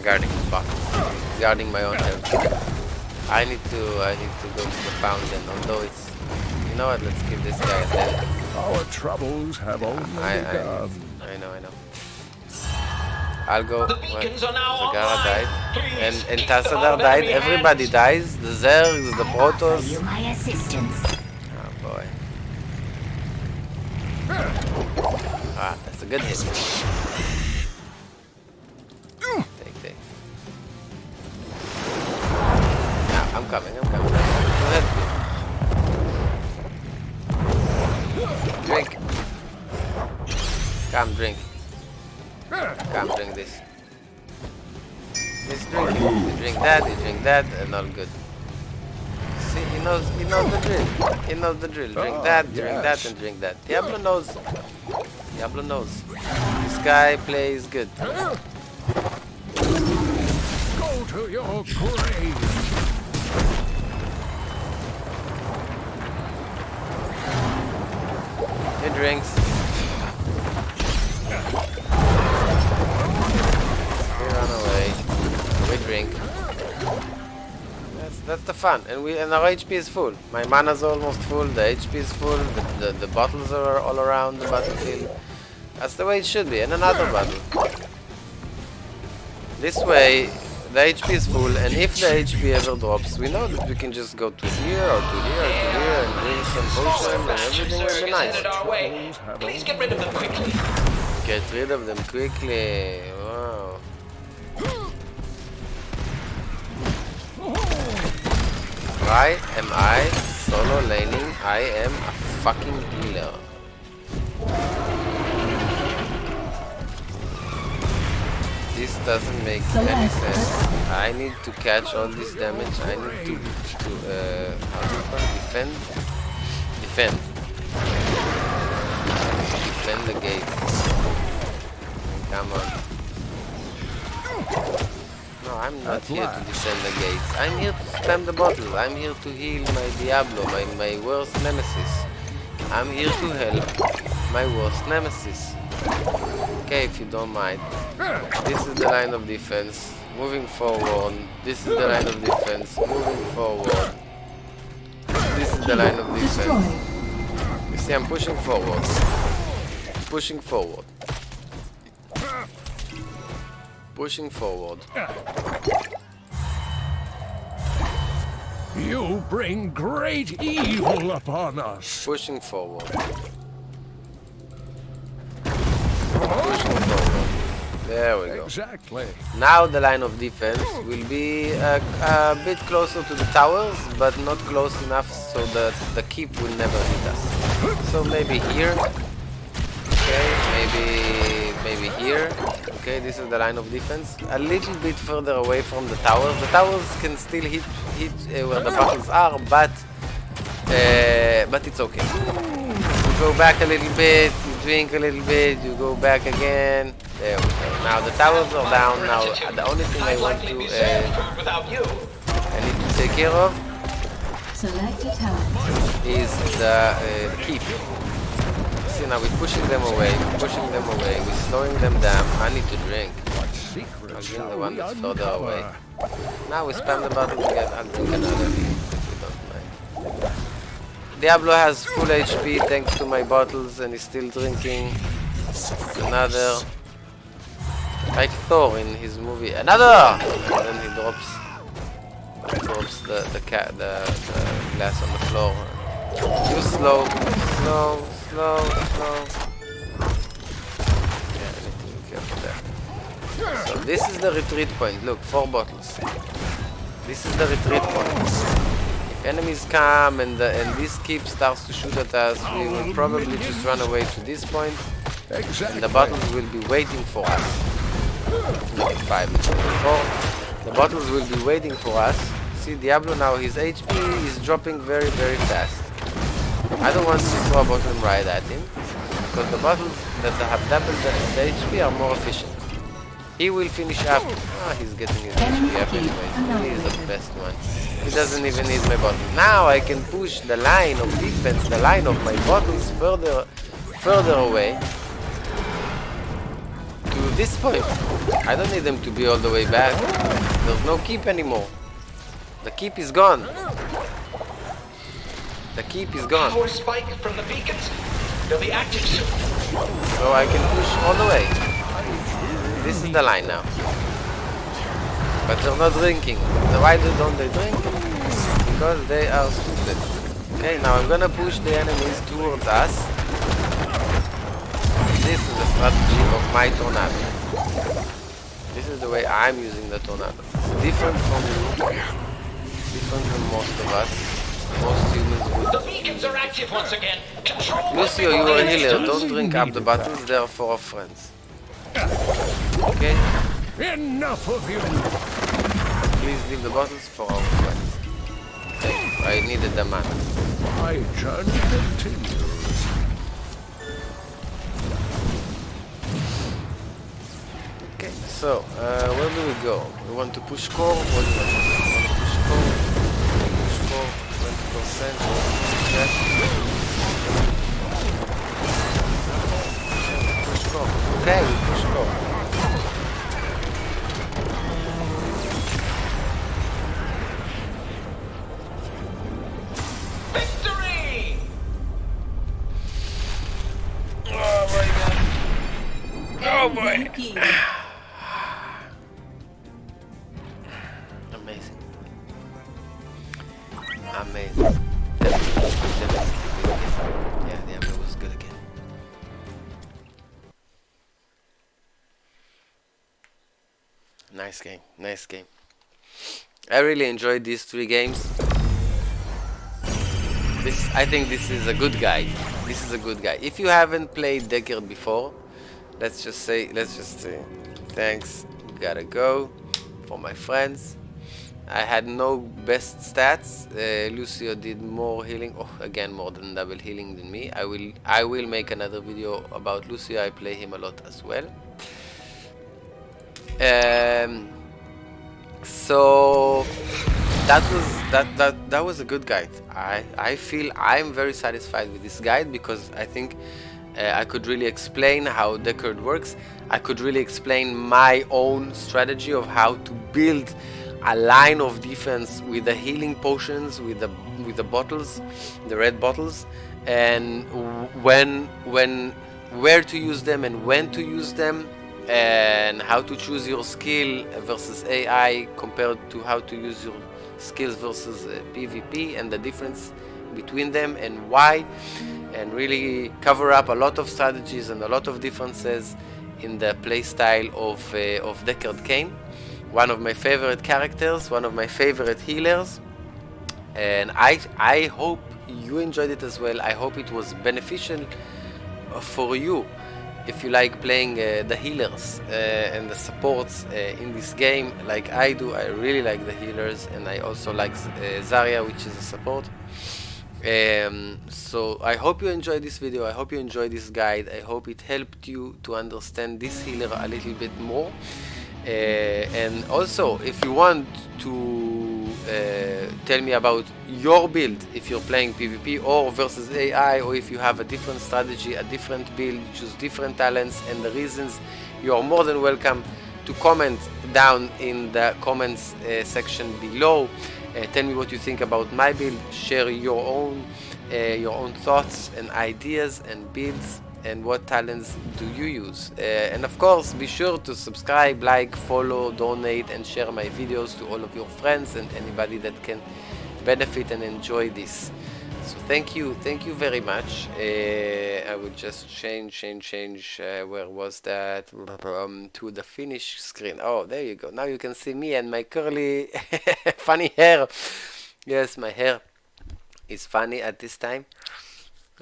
Guarding the box. Guarding my own health. I need to go to the fountain, although it's... You know what, let's give this guy a 10. Our troubles have only begun. I know. I'll go. The beacons are now Zagara online. died. Please And keep Tassadar the died. enemy Everybody hands. dies. The Zergs, the Protoss. You my assistance. Oh boy. That's a good hit. Take. Now, I'm coming. Go ahead. Drink. Come, drink. Come, drink this. Just drink it. You drink that, and all good. See, he knows the drill. He knows the drill. Drink that, and drink that. Diablo knows. This guy plays good. Go to your grave. He drinks. We run away. We drink. That's the fun, and our HP is full. My mana's almost full. The HP is full. The bottles are all around the battlefield. That's the way it should be in another battle. This way, the HP is full, and if the HP ever drops, we know that we can just go to here or to here or to here and drink some potion, and everything will be nice. Headed our way. Please get rid of them quickly. Get rid of them quickly. Wow. Why am I solo laning? I am a fucking healer. This doesn't make any sense. I need to catch all this damage. I need to how do you call it? Defend the gate. Come on. No, I'm not here to defend the gates. I'm here to spam the bottle. I'm here to heal my Diablo, my worst nemesis. I'm here to help my worst nemesis. Okay, if you don't mind. This is the line of defense. Moving forward. This is the line of defense. Moving forward. This is the line of defense. You see, I'm pushing forward. Pushing forward. Pushing forward. You bring great evil upon us. Pushing forward. Pushing forward. There we go. Exactly. Now the line of defense will be a bit closer to the towers, but not close enough so that the keep will never hit us. So maybe here. Okay, maybe here. Okay, this is the line of defense. A little bit further away from the towers. The towers can still hit where the battles are, but it's okay. You go back a little bit, you drink a little bit, you go back again. There we go. Now the towers are down. Now the only thing I want to without you. I need to take care of Select a tower. is the keep. See, now we're pushing them away, we're slowing them down. I need to drink. What secrets I'll drink shall the one we that's further away. uncover? Now we spam the bottle again. I'll drink another if you don't mind. Diablo has full HP thanks to my bottles and he's still drinking. Another. Like Thor in his movie. Another! And then he drops the glass on the floor. Too slow. Slow. Yeah, I need to be careful there. So this is the retreat point. Look, 4 bottles. This is the retreat point. If enemies come and this keep starts to shoot at us, we will probably just run away to this point. And the bottles will be waiting for us. Not 5, 4. The bottles will be waiting for us. See, Diablo now, his HP is dropping very, very fast. I don't want to throw a bottle right at him, because the bottles that have doubled the HP are more efficient. He will finish up. He's getting his HP up anyway. He is the best one. He doesn't even need my bottle. Now I can push the line of defense, the line of my bottles further away to this point. I don't need them to be all the way back. There's no keep anymore. The keep is gone. The keep is gone. Power spike from the beacons. They'll be active soon. So I can push all the way. This is the line now. But they're not drinking. Why don't they drink? Because they are stupid. Okay, now I'm gonna push the enemies towards us. This is the strategy of my tornado. This is the way I'm using the tornado. It's different from most of us. Most humans would. The beacons are active once again. Control. Lucio, you are a healer. Don't drink up the bottles. They are for our friends. Okay? Enough of you! Please leave the bottles for our friends. Thank you. I needed the mana. My journey continues. Okay, so where do we go? We want to push core. What do we want to do? We want to push core. Push core. 20%. Check. Push core. Okay, we push core. Victory! Oh my god. Oh boy. Amazing. Amazing. Definitely. Yeah, the Diablo was good again. Nice game. Nice game. I really enjoyed these 3 games. I think this is a good guide. This is a good guide. If you haven't played Deckard before, let's just say thanks, gotta go for my friends. I had no best stats. Lucio did more healing. Oh, again, more than double healing than me. I will make another video about Lucio. I play him a lot as well. So that was a good guide. I feel I'm very satisfied with this guide because I think I could really explain how Deckard works. I could really explain my own strategy of how to build a line of defense with the healing potions, with the bottles, the red bottles, and where to use them and when to use them, and how to choose your skill versus AI compared to how to use your skills versus PvP, and the difference between them and why, and really cover up a lot of strategies and a lot of differences in the playstyle of Deckard Cain, one of my favorite characters, one of my favorite healers, and I hope you enjoyed it as well. I hope it was beneficial for you if you like playing the healers and the supports in this game like I do. I really like the healers, and I also like Zarya, which is a support. So I hope you enjoyed this video. I hope you enjoyed this guide. I hope it helped you to understand this healer a little bit more. And also, if you want to tell me about your build, if you're playing PvP or versus AI, or if you have a different strategy, a different build, you choose different talents and the reasons, you are more than welcome to comment down in the comments section below. Tell me what you think about my build. Share your own thoughts and ideas and builds, and what talents do you use. And of course, be sure to subscribe, like, follow, donate, and share my videos to all of your friends and anybody that can benefit and enjoy this. So thank you very much. I will just change where was that, to the finish screen. Oh, there you go. Now you can see me and my curly funny hair. Yes, my hair is funny at this time.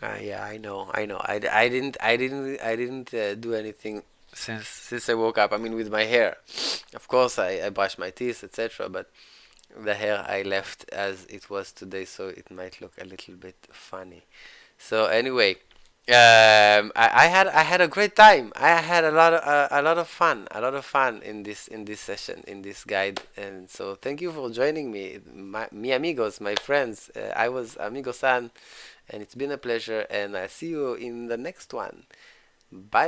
Yeah, I know. I didn't do anything since I woke up. I mean, with my hair, of course, I brushed my teeth, etc. But the hair I left as it was today, so it might look a little bit funny. So anyway, I had a great time. I had a lot of fun in this session, in this guide. And so thank you for joining me, mi amigos, my friends. I was Amigo-san, and it's been a pleasure. And I see you in the next one. Bye.